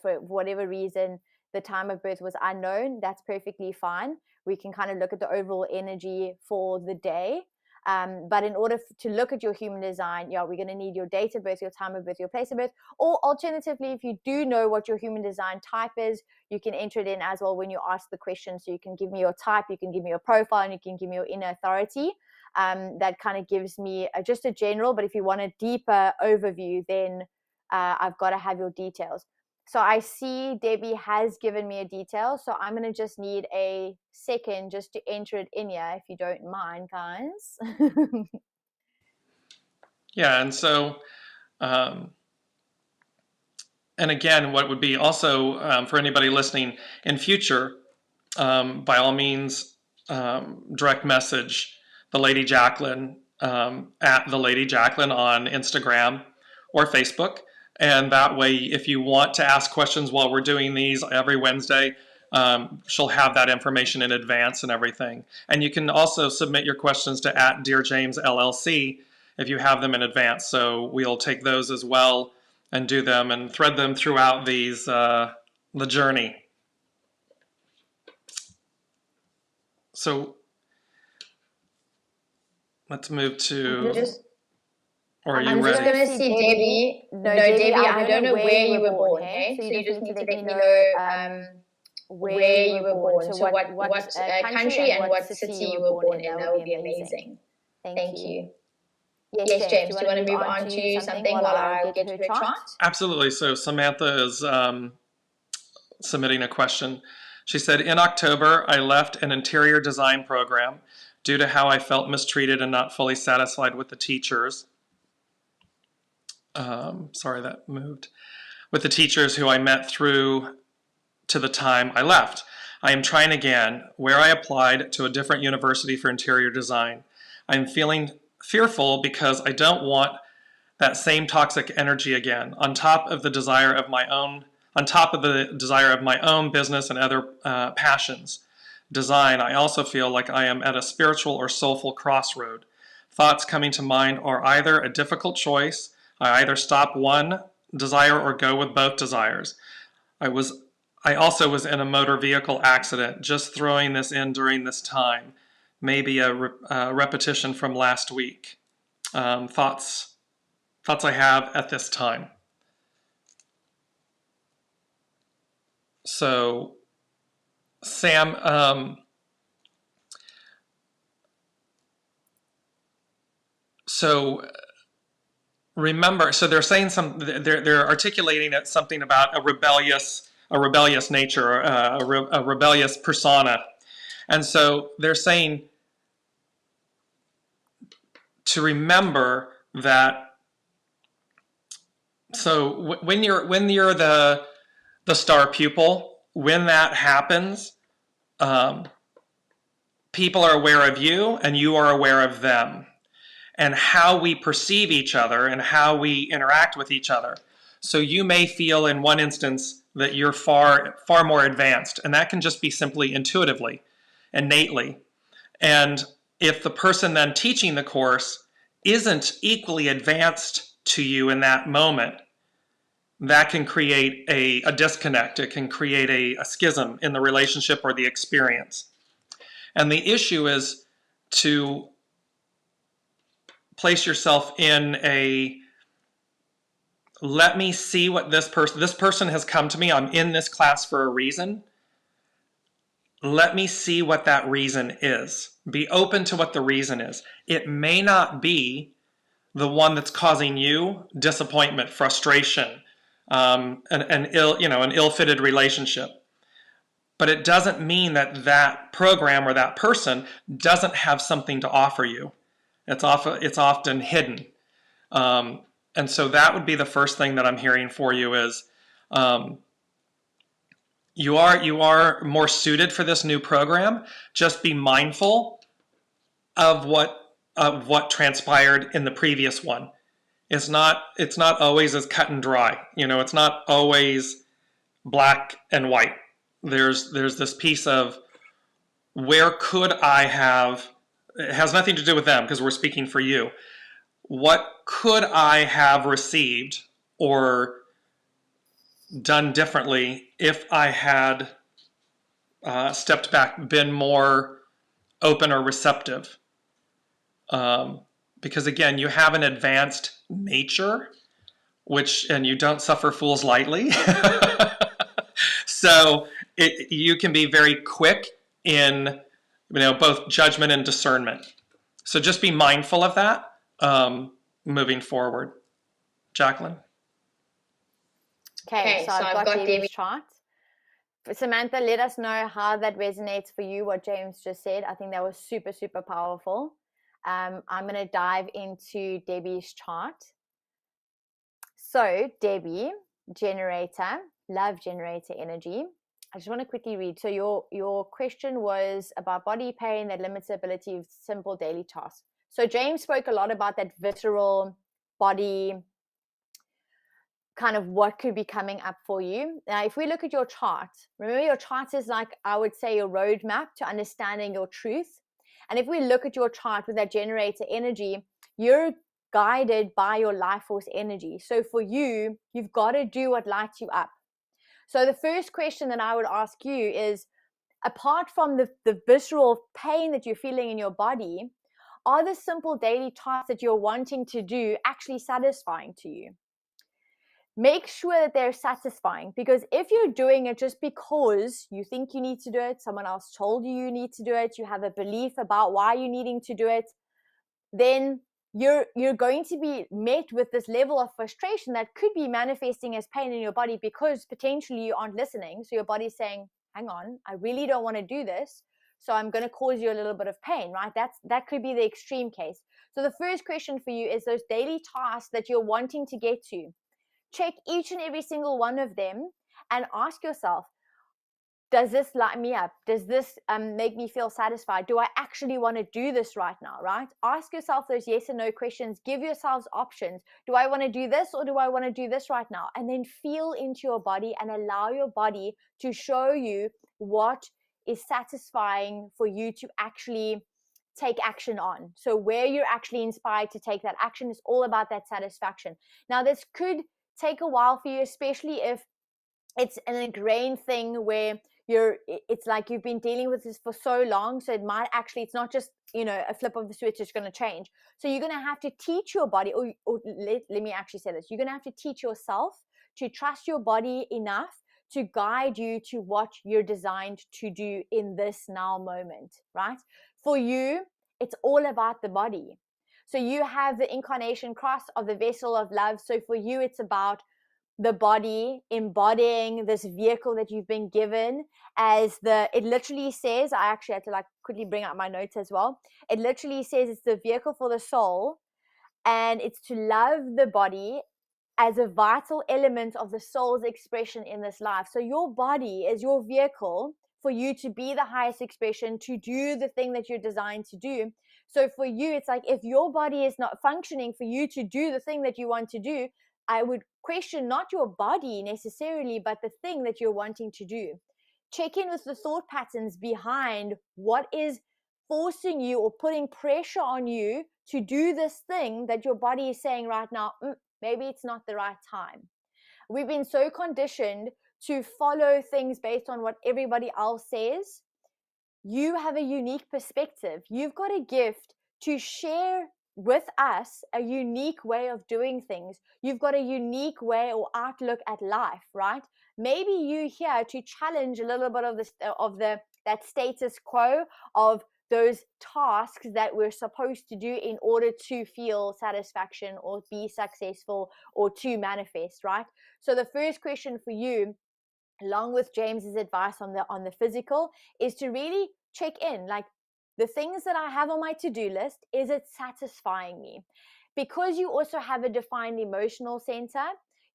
C: for whatever reason, the time of birth was unknown. That's perfectly fine. We can kind of look at the overall energy for the day. But in order to look at your human design, yeah, we're going to need your date of birth, your time of birth, your place of birth, or alternatively, if you do know what your human design type is, you can enter it in as well when you ask the question. So you can give me your type, you can give me your profile, and you can give me your inner authority. That kind of gives me just a general, but if you want a deeper overview, then I've got to have your details. So I see Debbie has given me a detail, so I'm going to just need a second just to enter it in here, if you don't mind, guys.
B: Yeah, and so, and again, what would be also for anybody listening in future, by all means, direct message the Lady Jaclyn at the Lady Jaclyn on Instagram or Facebook. And that way, if you want to ask questions while we're doing these every Wednesday, she'll have that information in advance and everything. And you can also submit your questions to at DearJames LLC if you have them in advance. So we'll take those as well and do them and thread them throughout these the journey. So let's move to. Or are you
A: I'm
B: ready?
A: just going to see Debbie. No, Debbie, I don't know where you were born, okay? So you just need to let me know where you were born. So what country and what city you were born in. That would be amazing. Thank you. Yes, James, do you want to move on to something while I get to her chart?
B: Absolutely. So Samantha is submitting a question. She said, in October, I left an interior design program due to how I felt mistreated and not fully satisfied with the teachers. Sorry, that moved. With the teachers who I met through to the time I left. I am trying again, where I applied to a different university for interior design. I'm feeling fearful because I don't want that same toxic energy again, on top of the desire of my own business and other passions. Design, I also feel like I am at a spiritual or soulful crossroad. Thoughts coming to mind are either a difficult choice. I either stop one desire or go with both desires. I also was in a motor vehicle accident, just throwing this in during this time. Maybe a repetition from last week. Thoughts I have at this time. So, Sam, remember, so they're saying they're articulating something about a rebellious nature, a rebellious persona, and so they're saying to remember that. So when you're the star pupil, when that happens, people are aware of you and you are aware of them, and how we perceive each other and how we interact with each other. So you may feel in one instance that you're far more advanced, and that can just be simply intuitively, innately. And if the person then teaching the course isn't equally advanced to you in that moment, that can create a disconnect. It can create a schism in the relationship or the experience. And the issue is to place yourself in a, let me see what this person has come to me. I'm in this class for a reason. Let me see what that reason is. Be open to what the reason is. It may not be the one that's causing you disappointment, frustration, an ill-fitted relationship. But it doesn't mean that that program or that person doesn't have something to offer you. It's often hidden. And so that would be the first thing that I'm hearing for you is you are more suited for this new program. Just be mindful of what transpired in the previous one. It's not always as cut and dry. It's not always black and white. There's this piece of where could I have, it has nothing to do with them because we're speaking for you. What could I have received or done differently if I had stepped back, been more open or receptive? Because again, you have an advanced nature, and you don't suffer fools lightly. So you can be very quick in both judgment and discernment. So just be mindful of that moving forward. Jaclyn?
C: Okay, so I've got Debbie's chart. Samantha, let us know how that resonates for you, what James just said. I think that was super, super powerful. I'm going to dive into Debbie's chart. So Debbie, generator, love generator energy. I just want to quickly read. So your question was about body pain that limits the ability of simple daily tasks. So James spoke a lot about that visceral body, kind of what could be coming up for you. Now, if we look at your chart, remember your chart is like, I would say, your roadmap to understanding your truth. And if we look at your chart with that generator energy, you're guided by your life force energy. So for you, you've got to do what lights you up. So the first question that I would ask you is, apart from the visceral pain that you're feeling in your body, are the simple daily tasks that you're wanting to do actually satisfying to you? Make sure that they're satisfying, because if you're doing it just because you think you need to do it, someone else told you you need to do it, you have a belief about why you're needing to do it, then you're going to be met with this level of frustration that could be manifesting as pain in your body, because potentially you aren't listening. So your body's saying, hang on, I really don't want to do this, so I'm going to cause you a little bit of pain, right? That could be the extreme case. So the first question for you is those daily tasks that you're wanting to get to. Check each and every single one of them and ask yourself, does this light me up? Does this make me feel satisfied? Do I actually want to do this right now, right? Ask yourself those yes and no questions. Give yourselves options. Do I want to do this, or do I want to do this right now? And then feel into your body and allow your body to show you what is satisfying for you to actually take action on. So where you're actually inspired to take that action is all about that satisfaction. Now, this could take a while for you, especially if it's an ingrained thing where it's like you've been dealing with this for so long. So it's not just, a flip of the switch is going to change. So you're going to have to teach your body, or let me actually say this. You're going to have to teach yourself to trust your body enough to guide you to what you're designed to do in this now moment, right? For you, it's all about the body. So you have the incarnation cross of the vessel of love. So for you, it's about the body embodying this vehicle that you've been given it literally says, I actually had to quickly bring out my notes as well. It literally says it's the vehicle for the soul, and it's to love the body as a vital element of the soul's expression in this life. So your body is your vehicle for you to be the highest expression, to do the thing that you're designed to do. So for you, it's like, if your body is not functioning for you to do the thing that you want to do, I would question not your body necessarily, but the thing that you're wanting to do. Check in with the thought patterns behind what is forcing you or putting pressure on you to do this thing that your body is saying right now, maybe it's not the right time. We've been so conditioned to follow things based on what everybody else says, you have a unique perspective. You've got a gift to share with us a unique way of doing things. You've got a unique way or outlook at life, right? Maybe you're here to challenge a little bit of that status quo of those tasks that we're supposed to do in order to feel satisfaction or be successful or to manifest, right? So the first question for you, along with James's advice on the physical, is to really check in, like, the things that I have on my to-do list, is it satisfying me? Because you also have a defined emotional center,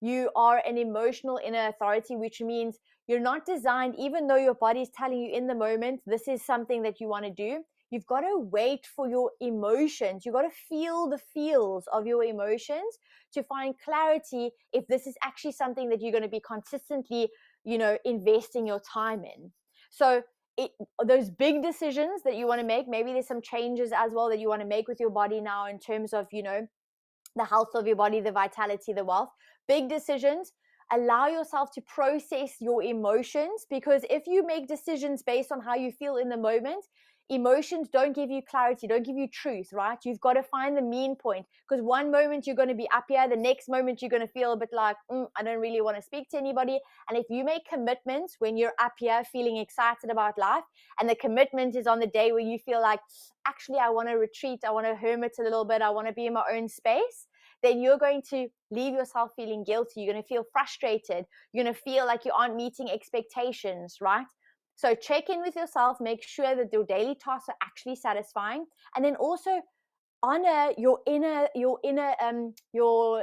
C: you are an emotional inner authority, which means you're not designed, even though your body is telling you in the moment this is something that you want to do, you've got to wait for your emotions. You've got to feel the feels of your emotions to find clarity if this is actually something that you're going to be consistently, investing your time in. So those big decisions that you want to make, maybe there's some changes as well that you want to make with your body now in terms of, the health of your body, the vitality, the wealth, big decisions. Allow yourself to process your emotions, because if you make decisions based on how you feel in the moment, emotions don't give you clarity, don't give you truth, right? You've got to find the mean point, because one moment you're going to be up here, the next moment you're going to feel a bit like, I don't really want to speak to anybody. And if you make commitments when you're up here feeling excited about life, and the commitment is on the day where you feel like, actually, I want to retreat, I want to hermit a little bit, I want to be in my own space, then you're going to leave yourself feeling guilty. You're going to feel frustrated. You're going to feel like you aren't meeting expectations, right? So check in with yourself, make sure that your daily tasks are actually satisfying, and then also honor your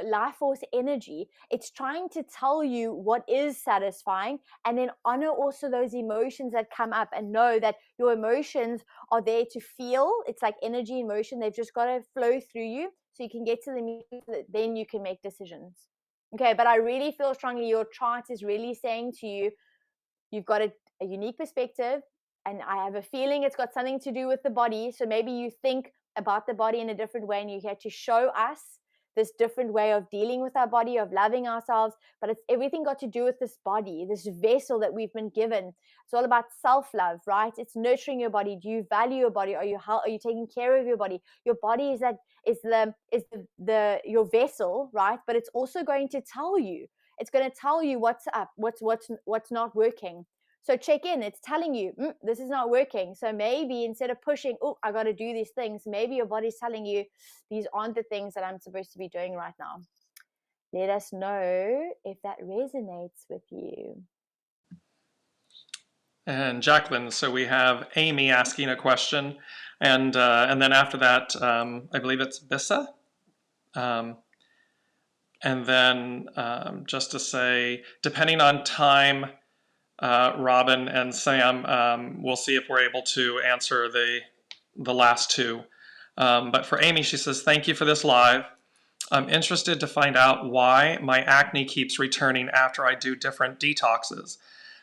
C: life force energy. It's trying to tell you what is satisfying, and then honor also those emotions that come up, and know that your emotions are there to feel. It's like energy in motion. They've just got to flow through you so you can get to the meat, then you can make decisions. Okay, but I really feel strongly your chart is really saying to you, you've got a unique perspective, and I have a feeling it's got something to do with the body. So maybe you think about the body in a different way, and you're here to show us this different way of dealing with our body, of loving ourselves. But it's everything got to do with this body, this vessel that we've been given. It's all about self-love, right? It's nurturing your body. Do you value your body? Are you taking care of your body? Your body is your vessel, right? But it's also going to tell you. It's going to tell you what's up, what's not working. So check in. It's telling you, this is not working. So maybe instead of pushing, I got to do these things, maybe your body's telling you, these aren't the things that I'm supposed to be doing right now. Let us know if that resonates with you.
B: And Jaclyn, so we have Amy asking a question, and then after that, I believe it's Bissa. And then just to say, depending on time, Robin and Sam, we'll see if we're able to answer the last two. But for Amy, she says, thank you for this live. I'm interested to find out why my acne keeps returning after I do different detoxes.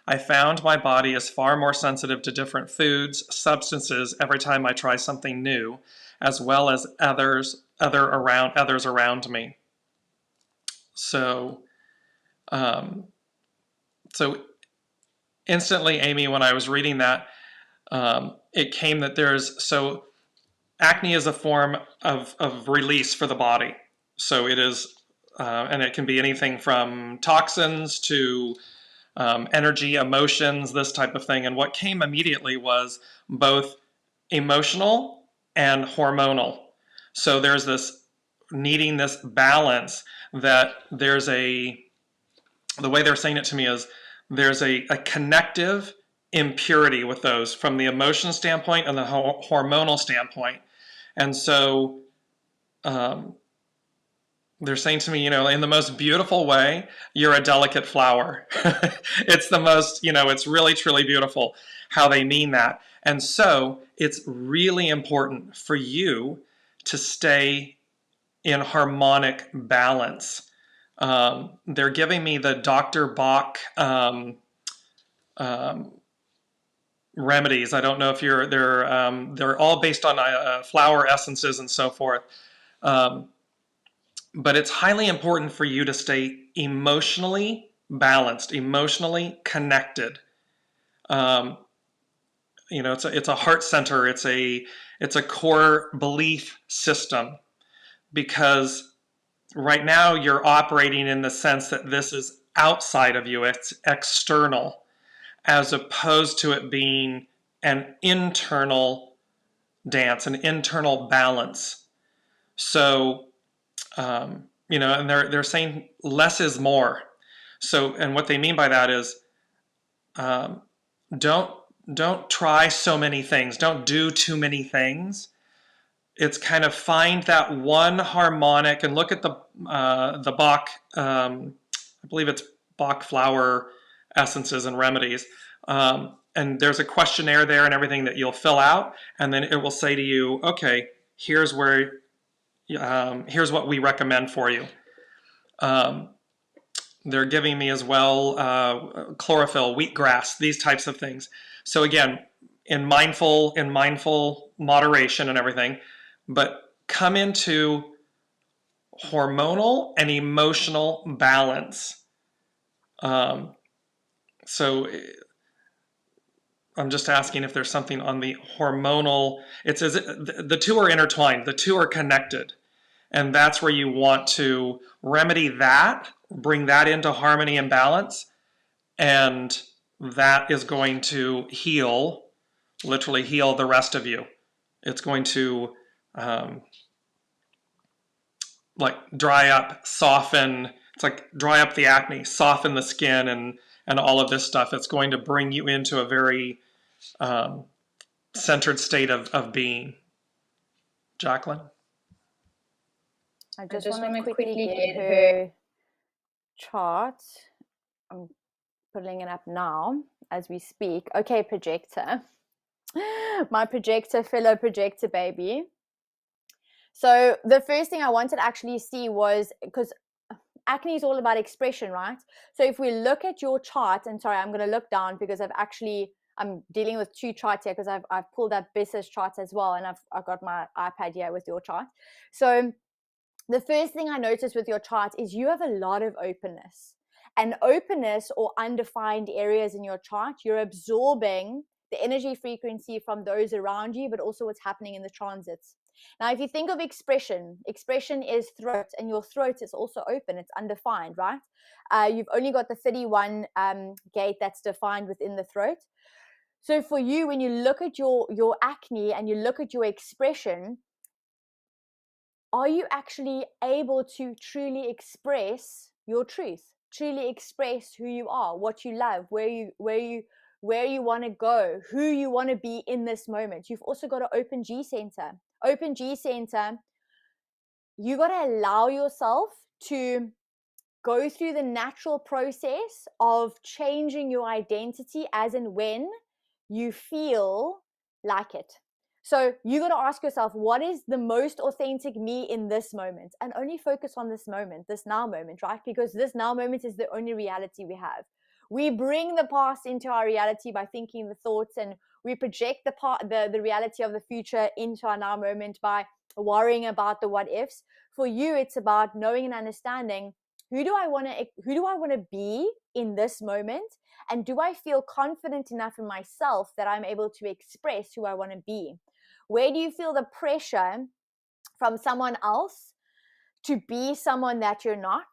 B: I found my body is far more sensitive to different foods, substances every time I try something new, as well as others around me. So instantly, Amy, when I was reading that, it came that acne is a form of release for the body. So it is, and it can be anything from toxins to energy, emotions, this type of thing. And what came immediately was both emotional and hormonal. So there's this needing this balance that the way they're saying it to me is there's a connective impurity with those from the emotion standpoint and the hormonal standpoint. And so they're saying to me, in the most beautiful way, you're a delicate flower. It's the most, it's really, truly beautiful how they mean that. And so it's really important for you to stay in harmonic balance. They're giving me the Dr. Bach remedies. I don't know if they're all based on flower essences and so forth. But it's highly important for you to stay emotionally balanced, emotionally connected. it's a heart center. It's a core belief system, because right now you're operating in the sense that this is outside of you. It's external, as opposed to it being an internal dance, an internal balance. So, and they're saying less is more. So, and what they mean by that is, don't try so many things. Don't do too many things. It's kind of find that one harmonic, and look at the Bach. I believe it's Bach flower essences and remedies. And there's a questionnaire there and everything that you'll fill out, and then it will say to you, okay, here's what we recommend for you. They're giving me as well chlorophyll, wheatgrass, these types of things. So again, in mindful moderation and everything, but come into hormonal and emotional balance. So I'm just asking if there's something on the hormonal. It's as the two are intertwined, the two are connected, and that's where you want to remedy that, bring that into harmony and balance, and that is going to heal, literally heal the rest of you. It's going to like dry up, soften. It's like dry up the acne, soften the skin, and all of this stuff. It's going to bring you into a very centered state of being. Jaclyn?
C: I just want to quickly get her chart. I'm pulling it up now as we speak. Okay, projector. My projector, fellow projector baby. So the first thing I wanted to actually see was, because acne is all about expression, right? So if we look at your chart, and sorry, I'm going to look down because I'm dealing with two charts here, because I've pulled up Bessa's charts as well, and I've got my iPad here with your chart. So the first thing I noticed with your chart is you have a lot of openness. And openness, or undefined areas in your chart, you're absorbing the energy frequency from those around you, but also what's happening in the transits. Now, if you think of expression is throat, and your throat is also open. It's undefined, right? You've only got the 31 gate that's defined within the throat. So for you, when you look at your acne and you look at your expression, are you actually able to truly express your truth, truly express who you are, what you love, where you want to go, who you want to be in this moment? You've also got an open G center. Open G center, you got to allow yourself to go through the natural process of changing your identity as and when you feel like it. So you got to ask yourself, what is the most authentic me in this moment? And only focus on this moment, this now moment, right? Because this now moment is the only reality we have. We bring the past into our reality by thinking the thoughts, and we project the reality of the future into our now moment by worrying about the what ifs. For you, it's about knowing and understanding, who do I want to be in this moment? And do I feel confident enough in myself that I'm able to express who I want to be? Where do you feel the pressure from someone else to be someone that you're not?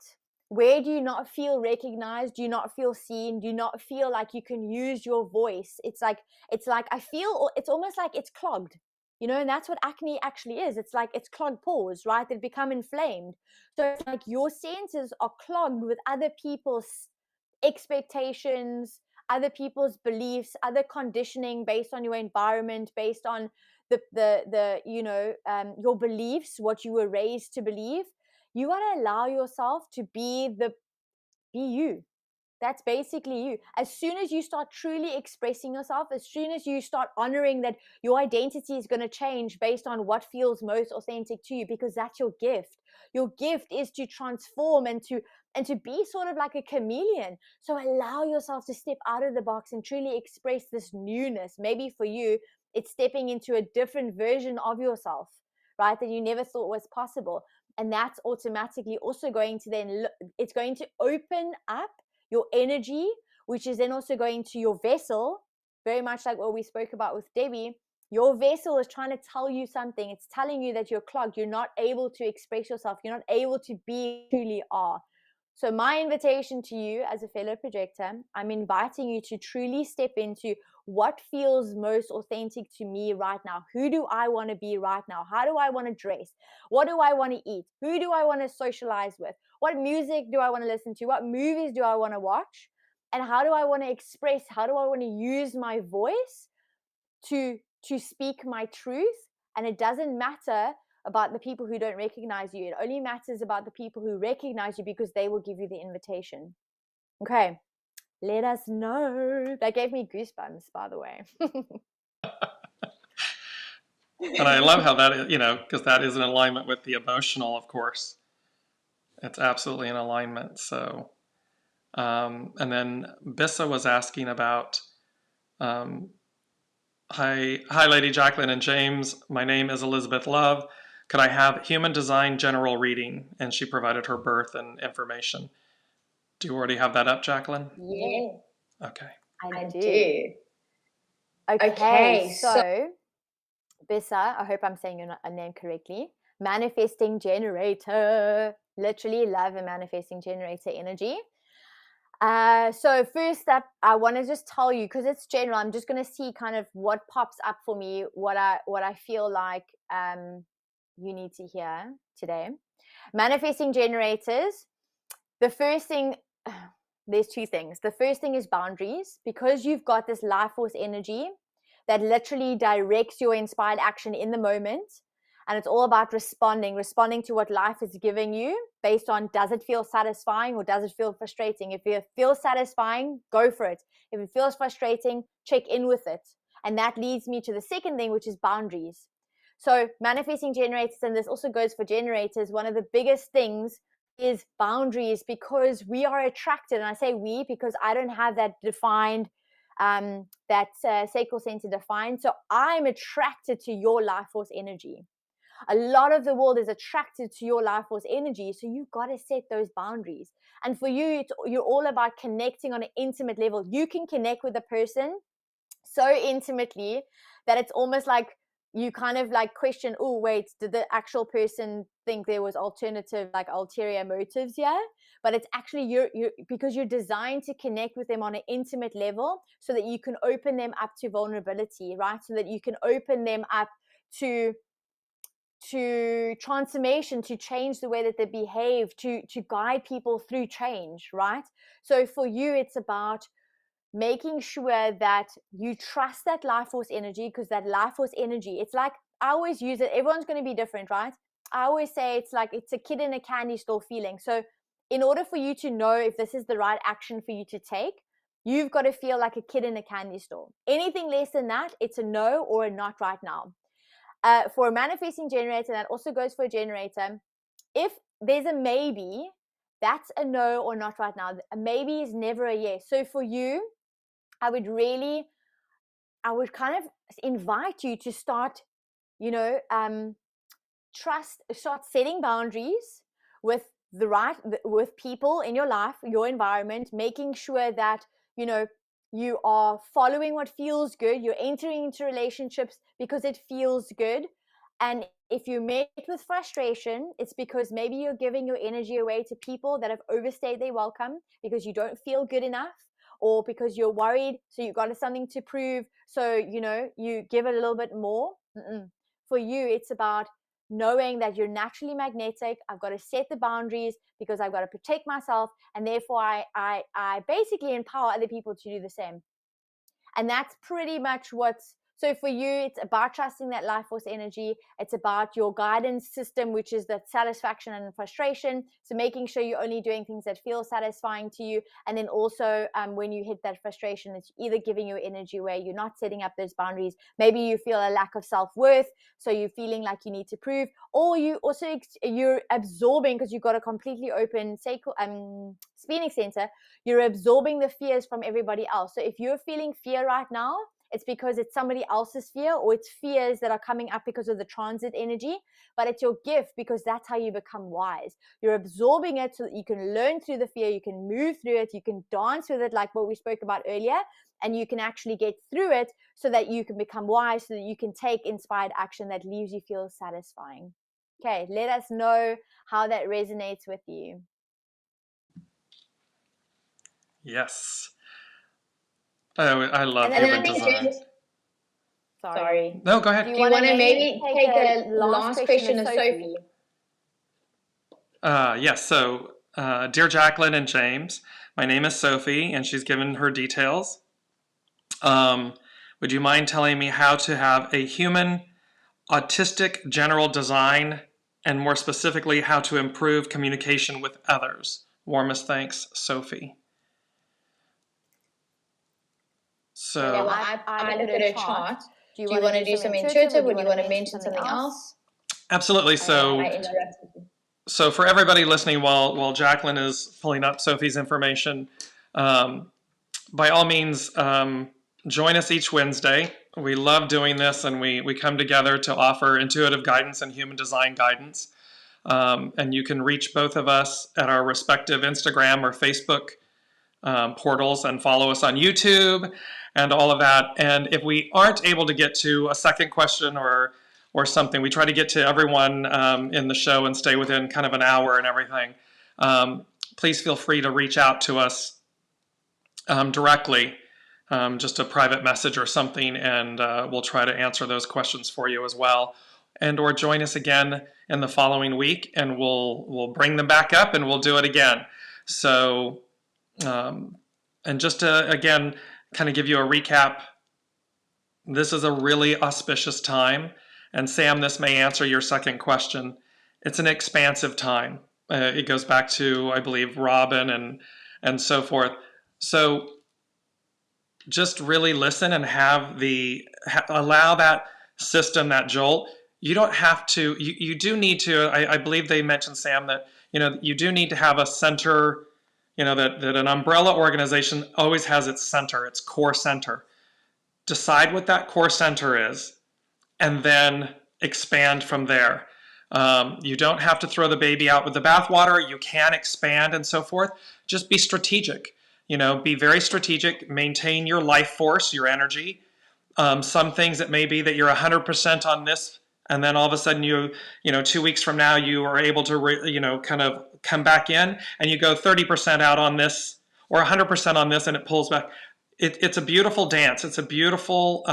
C: Where do you not feel recognized? Do you not feel seen? Do you not feel like you can use your voice? It's almost like it's clogged, and that's what acne actually is. It's like it's clogged pores, right? They become inflamed. So it's like your senses are clogged with other people's expectations, other people's beliefs, other conditioning based on your environment, based on your beliefs, what you were raised to believe. You got to allow yourself to be you. That's basically you. As soon as you start truly expressing yourself, as soon as you start honoring that your identity is going to change based on what feels most authentic to you, because that's your gift. Your gift is to transform and to be sort of like a chameleon. So allow yourself to step out of the box and truly express this newness. Maybe for you, it's stepping into a different version of yourself, right? That you never thought was possible. And that's automatically also going to it's going to open up your energy, which is then also going to your vessel, very much like what we spoke about with Debbie. Your vessel is trying to tell you something. It's telling you that you're clogged. You're not able to express yourself. You're not able to be who you truly are. So my invitation to you as a fellow projector, I'm inviting you to truly step into what feels most authentic to me right now. Who do I want to be right now? How do I want to dress? What do I want to eat? Who do I want to socialize with? What music do I want to listen to? What movies do I want to watch? And how do I want to express? How do I want to use my voice to speak my truth? And it doesn't matter about the people who don't recognize you. It only matters about the people who recognize you, because they will give you the invitation. Okay, let us know. That gave me goosebumps, by the way.
B: And I love how that is, because that is in alignment with the emotional, of course. It's absolutely in alignment. So, and then Bissa was asking about, hi, Lady Jaclyn and James. My name is Elizabeth Love. Could I have human design general reading? And she provided her birth and information. Do you already have that up, Jaclyn?
A: Yeah.
B: Okay.
C: I do. Okay, so Bissa, I hope I'm saying your name correctly. Manifesting generator. Literally love a manifesting generator energy. So first up, I want to just tell you, because it's general, I'm just going to see kind of what pops up for me, what I feel like you need to hear today. Manifesting generators, the first thing, there's two things. The first thing is boundaries, because you've got this life force energy that literally directs your inspired action in the moment. And it's all about responding to what life is giving you based on, does it feel satisfying or does it feel frustrating? If it feels satisfying, go for it. If it feels frustrating, check in with it. And that leads me to the second thing, which is boundaries. So manifesting generators, and this also goes for generators, one of the biggest things is boundaries, because we are attracted, and I say we because I don't have that defined, that sacral center defined. So I'm attracted to your life force energy. A lot of the world is attracted to your life force energy, so you've got to set those boundaries. And for you, you're all about connecting on an intimate level. You can connect with a person so intimately that it's almost like you kind of like question, oh wait, did the actual person think there was alternative, like ulterior motives here? But it's actually you're because you're designed to connect with them on an intimate level, so that you can open them up to vulnerability, right? So that you can open them up to transformation, to change the way that they behave, to guide people through change, right? So for you, it's about making sure that you trust that life force energy, because that life force energy, it's like, I always use it, everyone's going to be different, right? I always say it's like it's a kid in a candy store feeling. So in order for you to know if this is the right action for you to take, you've got to feel like a kid in a candy store. Anything less than that, it's a no or a not right now. For a manifesting generator, that also goes for a generator, if there's a maybe, that's a no or not right now. A maybe is never a yes. So for you, I would kind of invite you to start, start setting boundaries with with people in your life, your environment, making sure that, you are following what feels good. You're entering into relationships because it feels good. And if you met with frustration, it's because maybe you're giving your energy away to people that have overstayed their welcome, because you don't feel good enough, or because you're worried, so you've got something to prove, so you give it a little bit more. For you, it's about knowing that you're naturally magnetic. I've got to set the boundaries because I've got to protect myself, and therefore I basically empower other people to do the same. And that's pretty much so for you, it's about trusting that life force energy. It's about your guidance system, which is that satisfaction and frustration. So making sure you're only doing things that feel satisfying to you. And then also when you hit that frustration, it's either giving your energy away, you're not setting up those boundaries. Maybe you feel a lack of self-worth, so you're feeling like you need to prove, or you're absorbing, because you've got a completely open spinning center. You're absorbing the fears from everybody else. So if you're feeling fear right now, it's because it's somebody else's fear, or it's fears that are coming up because of the transit energy, but it's your gift, because that's how you become wise. You're absorbing it so that you can learn through the fear, you can move through it, you can dance with it, like what we spoke about earlier, and you can actually get through it so that you can become wise, so that you can take inspired action that leaves you feel satisfying. Okay, let us know how that resonates with you.
B: Yes. Oh, I love human design.
A: Sorry.
B: No, go ahead.
A: Do you want to maybe take a last question of Sophie?
B: Yes. So, dear Jaclyn and James, my name is Sophie, and she's given her details. Would you mind telling me how to have a human autistic general design, and more specifically, how to improve communication with others? Warmest thanks, Sophie. So
A: I looked at a chart. Do you want to do some intuitive, or do you want to mention something else?
B: Absolutely. So for everybody listening, while Jaclyn is pulling up Sophie's information, by all means, join us each Wednesday. We love doing this, and we come together to offer intuitive guidance and human design guidance. And you can reach both of us at our respective Instagram or Facebook portals, and follow us on YouTube and all of that. And if we aren't able to get to a second question or something, we try to get to everyone in the show and stay within kind of an hour and everything. Please feel free to reach out to us directly, just a private message or something, and we'll try to answer those questions for you as well. And or join us again in the following week, and we'll bring them back up, and we'll do it again. So, and just to, again, kind of give you a recap, this is a really auspicious time. And Sam, this may answer your second question. It's an expansive time. It goes back to, I believe, Robin and so forth. So just really listen and allow that system, that jolt. You don't have to, you do need to, I believe they mentioned, Sam, that, you do need to have a center, that an umbrella organization always has its center, its core center. Decide what that core center is, and then expand from there. You don't have to throw the baby out with the bathwater. You can expand and so forth. Just be strategic. Be very strategic. Maintain your life force, your energy. Some things it may be that you're 100% on this, and then all of a sudden 2 weeks from now you are able to kind of come back in, and you go 30% out on this or 100% on this, and it pulls back. It's a beautiful dance. It's a beautiful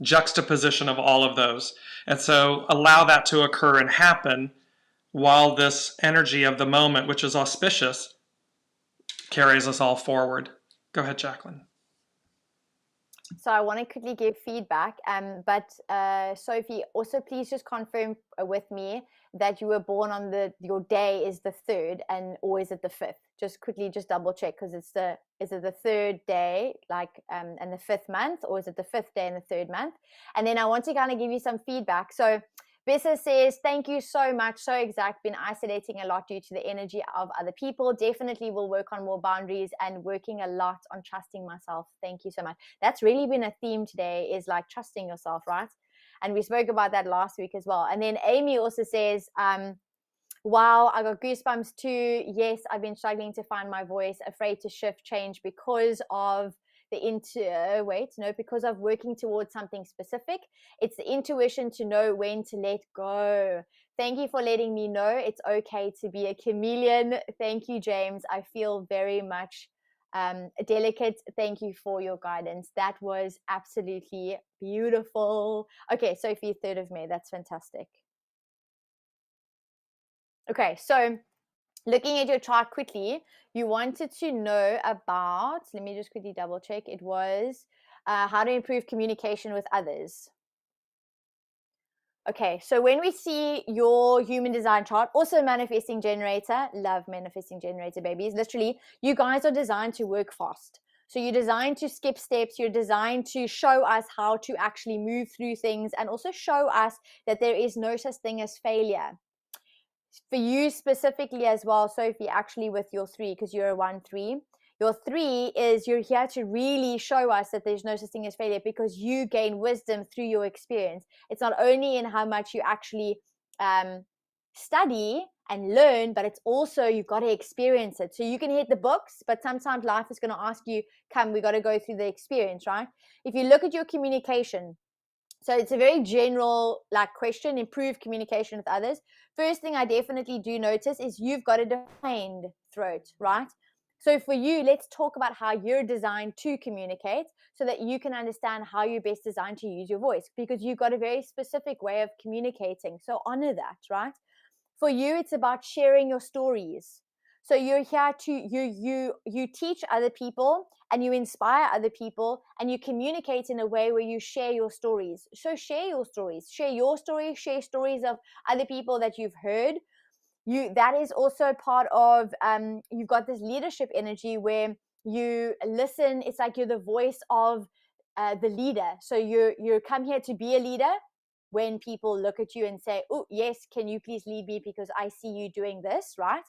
B: juxtaposition of all of those. And so allow that to occur and happen while this energy of the moment, which is auspicious, carries us all forward. Go ahead, Jaclyn.
C: So I want to quickly give feedback, but Sophie, also please just confirm with me that you were born on your day is the 3rd, or is it the 5th? Just quickly, just double check, because is it the 3rd day, and the 5th month, or is it the 5th day and the 3rd month? And then I want to kind of give you some feedback. So Bessa says, thank you so much. So exact. Been isolating a lot due to the energy of other people. Definitely will work on more boundaries and working a lot on trusting myself. Thank you so much. That's really been a theme today, is like trusting yourself, right? And we spoke about that last week as well. And then Amy also says, wow, I got goosebumps too. Yes, I've been struggling to find my voice, afraid to shift change because of because of working towards something specific. It's the intuition to know when to let go. Thank you for letting me know it's okay to be a chameleon. Thank you, James. I feel very much delicate. Thank you for your guidance. That was absolutely beautiful. Okay, Sophie, 3rd of May. That's fantastic. Okay, so looking at your chart quickly, you wanted to know about, let me just quickly double check, it was how to improve communication with others. Okay, so when we see your human design chart, also manifesting generator, love manifesting generator babies, literally, you guys are designed to work fast. So you're designed to skip steps, you're designed to show us how to actually move through things, and also show us that there is no such thing as failure. For you specifically as well, Sophie, actually with your 3, because you're a 1-3, Your 3 is you're here to really show us that there's no such thing as failure, because you gain wisdom through your experience. It's not only in how much you actually study and learn, but it's also you've got to experience it. So you can hit the books, but sometimes life is going to ask you, come, we got to go through the experience, right? If you look at your communication, so it's a very general question, improve communication with others. First thing I definitely do notice is you've got a defined throat, right? So for you, let's talk about how you're designed to communicate so that you can understand how you're best designed to use your voice, because you've got a very specific way of communicating. So honor that, right? For you, it's about sharing your stories. So you're here to you teach other people and you inspire other people and you communicate in a way where you share your stories. So share your stories, share stories of other people that you've heard. That is also part of you've got this leadership energy where you listen. It's like you're the voice of the leader. So you come here to be a leader. When people look at you and say, oh yes, can you please lead me because I see you doing this, right?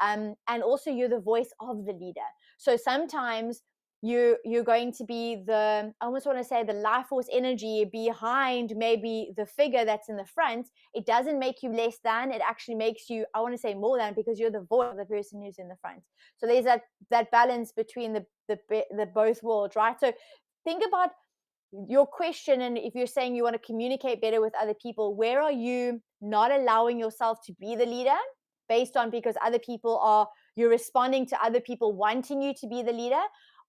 C: And also you're the voice of the leader. So sometimes you're going to be I almost want to say the life force energy behind maybe the figure that's in the front. It doesn't make you less than, it actually makes you, I want to say, more than, because you're the voice of the person who's in the front. So there's that balance between the both worlds, right? So think about your question, and if you're saying you want to communicate better with other people, where are you not allowing yourself to be the leader based on because other people you're responding to other people wanting you to be the leader?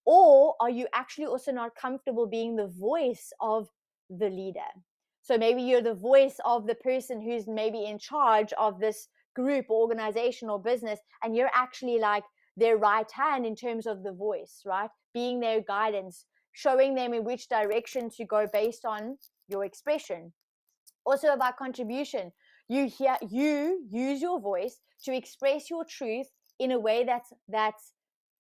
C: Or are you actually also not comfortable being the voice of the leader? So maybe you're the voice of the person who's maybe in charge of this group or organization or business, and you're actually like their right hand in terms of the voice, right? Being their guidance, showing them in which direction to go based on your expression. Also about contribution. You use your voice to express your truth in a way that's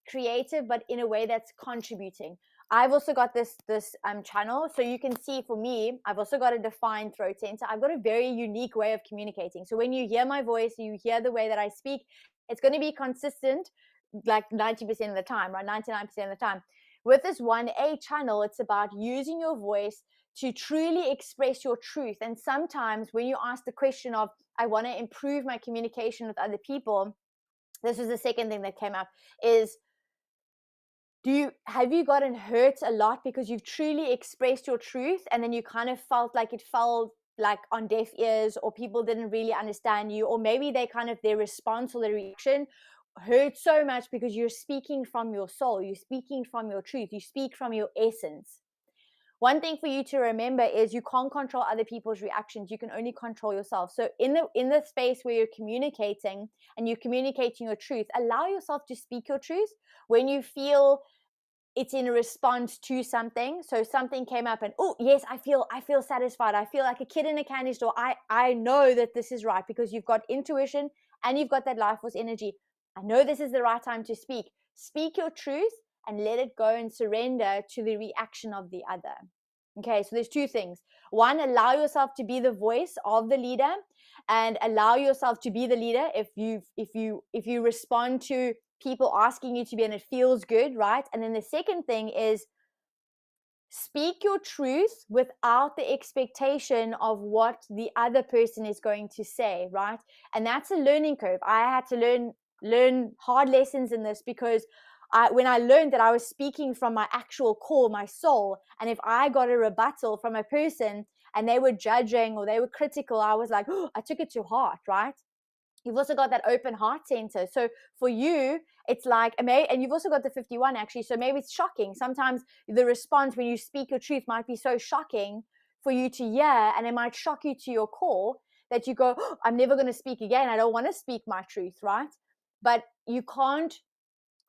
C: creative, but in a way that's contributing. I've also got this channel, so you can see for me, I've also got a defined throat center. I've got a very unique way of communicating. So when you hear my voice, you hear the way that I speak, it's going to be consistent like 90% of the time, right? 99% of the time. With this 1A channel, it's about using your voice to truly express your truth. And sometimes when you ask the question of, I want to improve my communication with other people, this is the second thing that came up, is have you gotten hurt a lot because you've truly expressed your truth and then you kind of felt like it fell like on deaf ears, or people didn't really understand you, or maybe their response or their reaction hurt so much because you're speaking from your soul, you're speaking from your truth, you speak from your essence. One thing for you to remember is you can't control other people's reactions. You can only control yourself. So in the space where you're communicating and you're communicating your truth, allow yourself to speak your truth when you feel it's in a response to something. So something came up and, oh yes, I feel satisfied. I feel like a kid in a candy store. I know that this is right, because you've got intuition and you've got that life force energy. I know this is the right time to speak. Speak your truth and let it go and surrender to the reaction of the other. Okay, so there's two things. One, allow yourself to be the voice of the leader, and allow yourself to be the leader if you respond to people asking you to be, and it feels good, right? And then the second thing is speak your truth without the expectation of what the other person is going to say, right? And that's a learning curve. I had to learn hard lessons in this, because when I learned that I was speaking from my actual core, my soul, and if I got a rebuttal from a person and they were judging or they were critical, I was like, oh, I took it to heart, right? You've also got that open heart center. So for you, it's like, and you've also got the 51 actually. So maybe it's shocking. Sometimes the response when you speak your truth might be so shocking for you to hear, and it might shock you to your core that you go, oh, I'm never going to speak again. I don't want to speak my truth, right? But you can't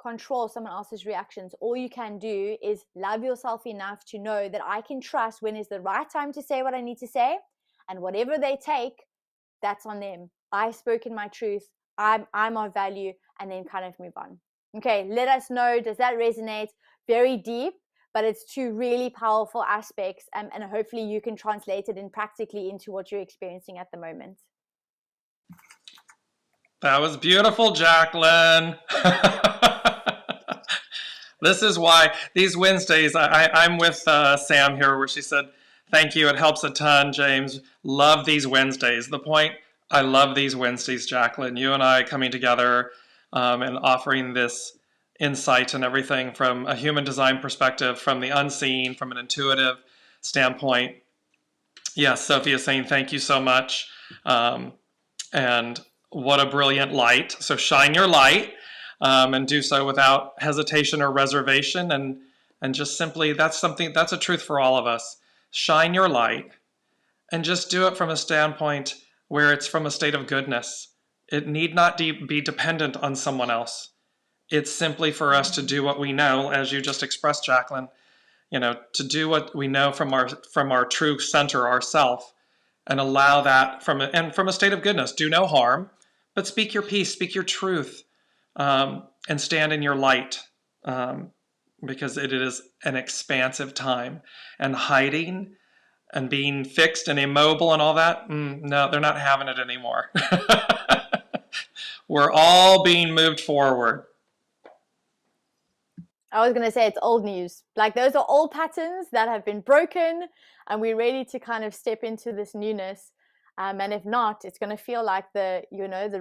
C: control someone else's reactions. All you can do is love yourself enough to know that I can trust when is the right time to say what I need to say, and whatever they take, that's on them. I spoke in my truth. I'm of value, and then kind of move on. Okay, let us know. Does that resonate? Very deep, but it's two really powerful aspects, and hopefully you can translate it in practically into what you're experiencing at the moment.
B: That was beautiful, Jaclyn. This is why these Wednesdays, I'm with Sam here where she said, thank you, it helps a ton, James. Love these Wednesdays. The point, I love these Wednesdays, Jaclyn. You and I coming together and offering this insight and everything from a human design perspective, from the unseen, from an intuitive standpoint. Yes, Sophia saying thank you so much. And what a brilliant light. So shine your light. And do so without hesitation or reservation, and just simply, that's a truth for all of us. Shine your light, and just do it from a standpoint where it's from a state of goodness. It need not be dependent on someone else. It's simply for us to do what we know, as you just expressed, Jaclyn. To do what we know from our true center, ourself, and allow that from a state of goodness. Do no harm, but speak your peace, speak your truth. And stand in your light, because it is an expansive time. And hiding and being fixed and immobile and all that, no, they're not having it anymore. We're all being moved forward.
C: I was going to say it's old news. Like, those are old patterns that have been broken, and we're ready to kind of step into this newness. And if not, it's going to feel like the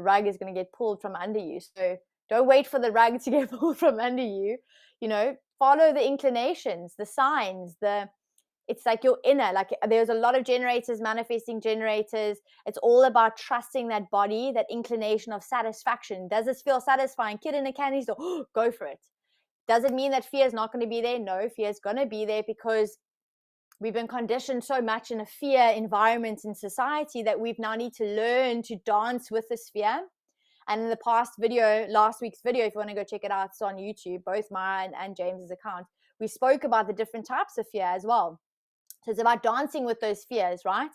C: rug is going to get pulled from under you. So don't wait for the rug to get pulled from under you. Follow the inclinations, the signs, it's like your inner, like there's a lot of generators, manifesting generators. It's all about trusting that body, that inclination of satisfaction. Does this feel satisfying? Kid in a candy store, go for it. Does it mean that fear is not going to be there? No, fear is going to be there, because we've been conditioned so much in a fear environment in society that we've now need to learn to dance with this fear. And in the past video, last week's video, if you want to go check it out, it's on YouTube, both mine and James's account. We spoke about the different types of fear as well. So it's about dancing with those fears, right?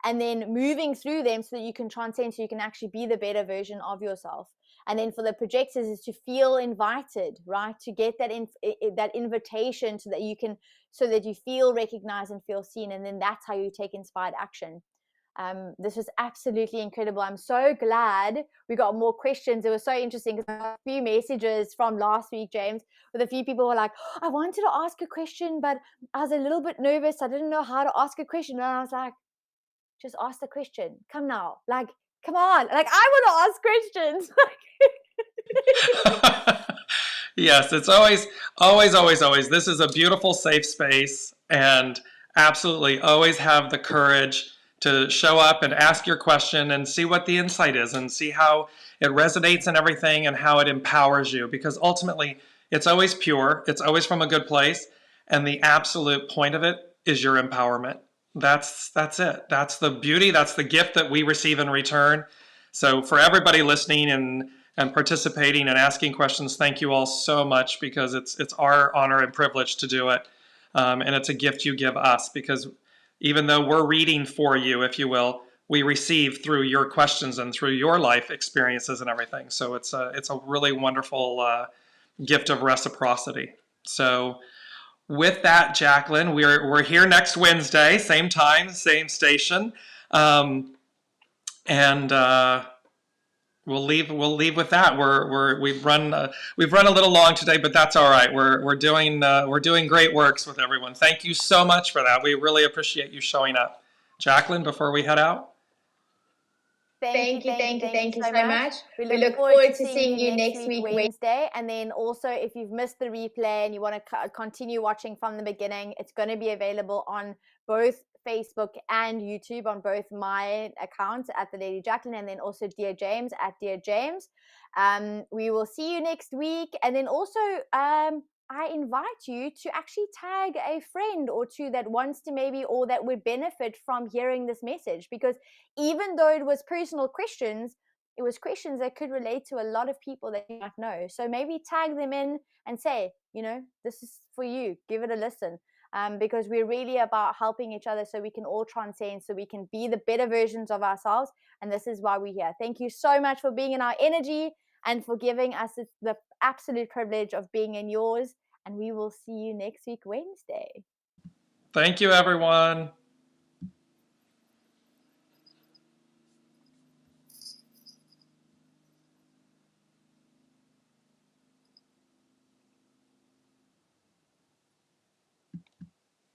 C: And then moving through them so that you can transcend, so you can actually be the better version of yourself. And then for the projectors is to feel invited, right? To get that invitation so that you feel recognized and feel seen. And then that's how you take inspired action. This was absolutely incredible. I'm so glad we got more questions. It was so interesting because I got a few messages from last week, James, with a few people who were like, I wanted to ask a question, but I was a little bit nervous. I didn't know how to ask a question. And I was like, just ask the question. Come now. Like, come on. Like, I want to ask questions.
B: Yes, it's always. This is a beautiful, safe space, and absolutely always have the courage to show up and ask your question and see what the insight is and see how it resonates and everything and how it empowers you, because ultimately it's always pure, it's always from a good place, and the absolute point of it is your empowerment. That's it. That's the beauty, that's the gift that we receive in return. So for everybody listening and participating and asking questions, thank you all so much, because it's our honor and privilege to do it. And it's a gift you give us, because even though we're reading for you, if you will, we receive through your questions and through your life experiences and everything. So it's a really wonderful gift of reciprocity. So with that, Jaclyn, we're here next Wednesday, same time, same station, and we'll leave with that. We've run a little long today, but that's all right. We're doing great works with everyone. Thank you so much for that. We really appreciate you showing up. Jaclyn, before we head out.
A: Thank you so much. We look forward to seeing you next week
C: Wednesday. And then also, if you've missed the replay and you want to continue watching from the beginning, it's going to be available on both Facebook and YouTube, on both my accounts at The Lady Jaclyn, and then also Dear James at Dear James. We will see you next week. And then also, I invite you to actually tag a friend or two that wants to maybe, or that would benefit from hearing this message, because even though it was personal questions, it was questions that could relate to a lot of people that you might know. So maybe tag them in and say, this is for you, give it a listen. Because we're really about helping each other so we can all transcend, so we can be the better versions of ourselves. And this is why we're here. Thank you so much for being in our energy and for giving us the absolute privilege of being in yours. And we will see you next week, Wednesday.
B: Thank you, everyone.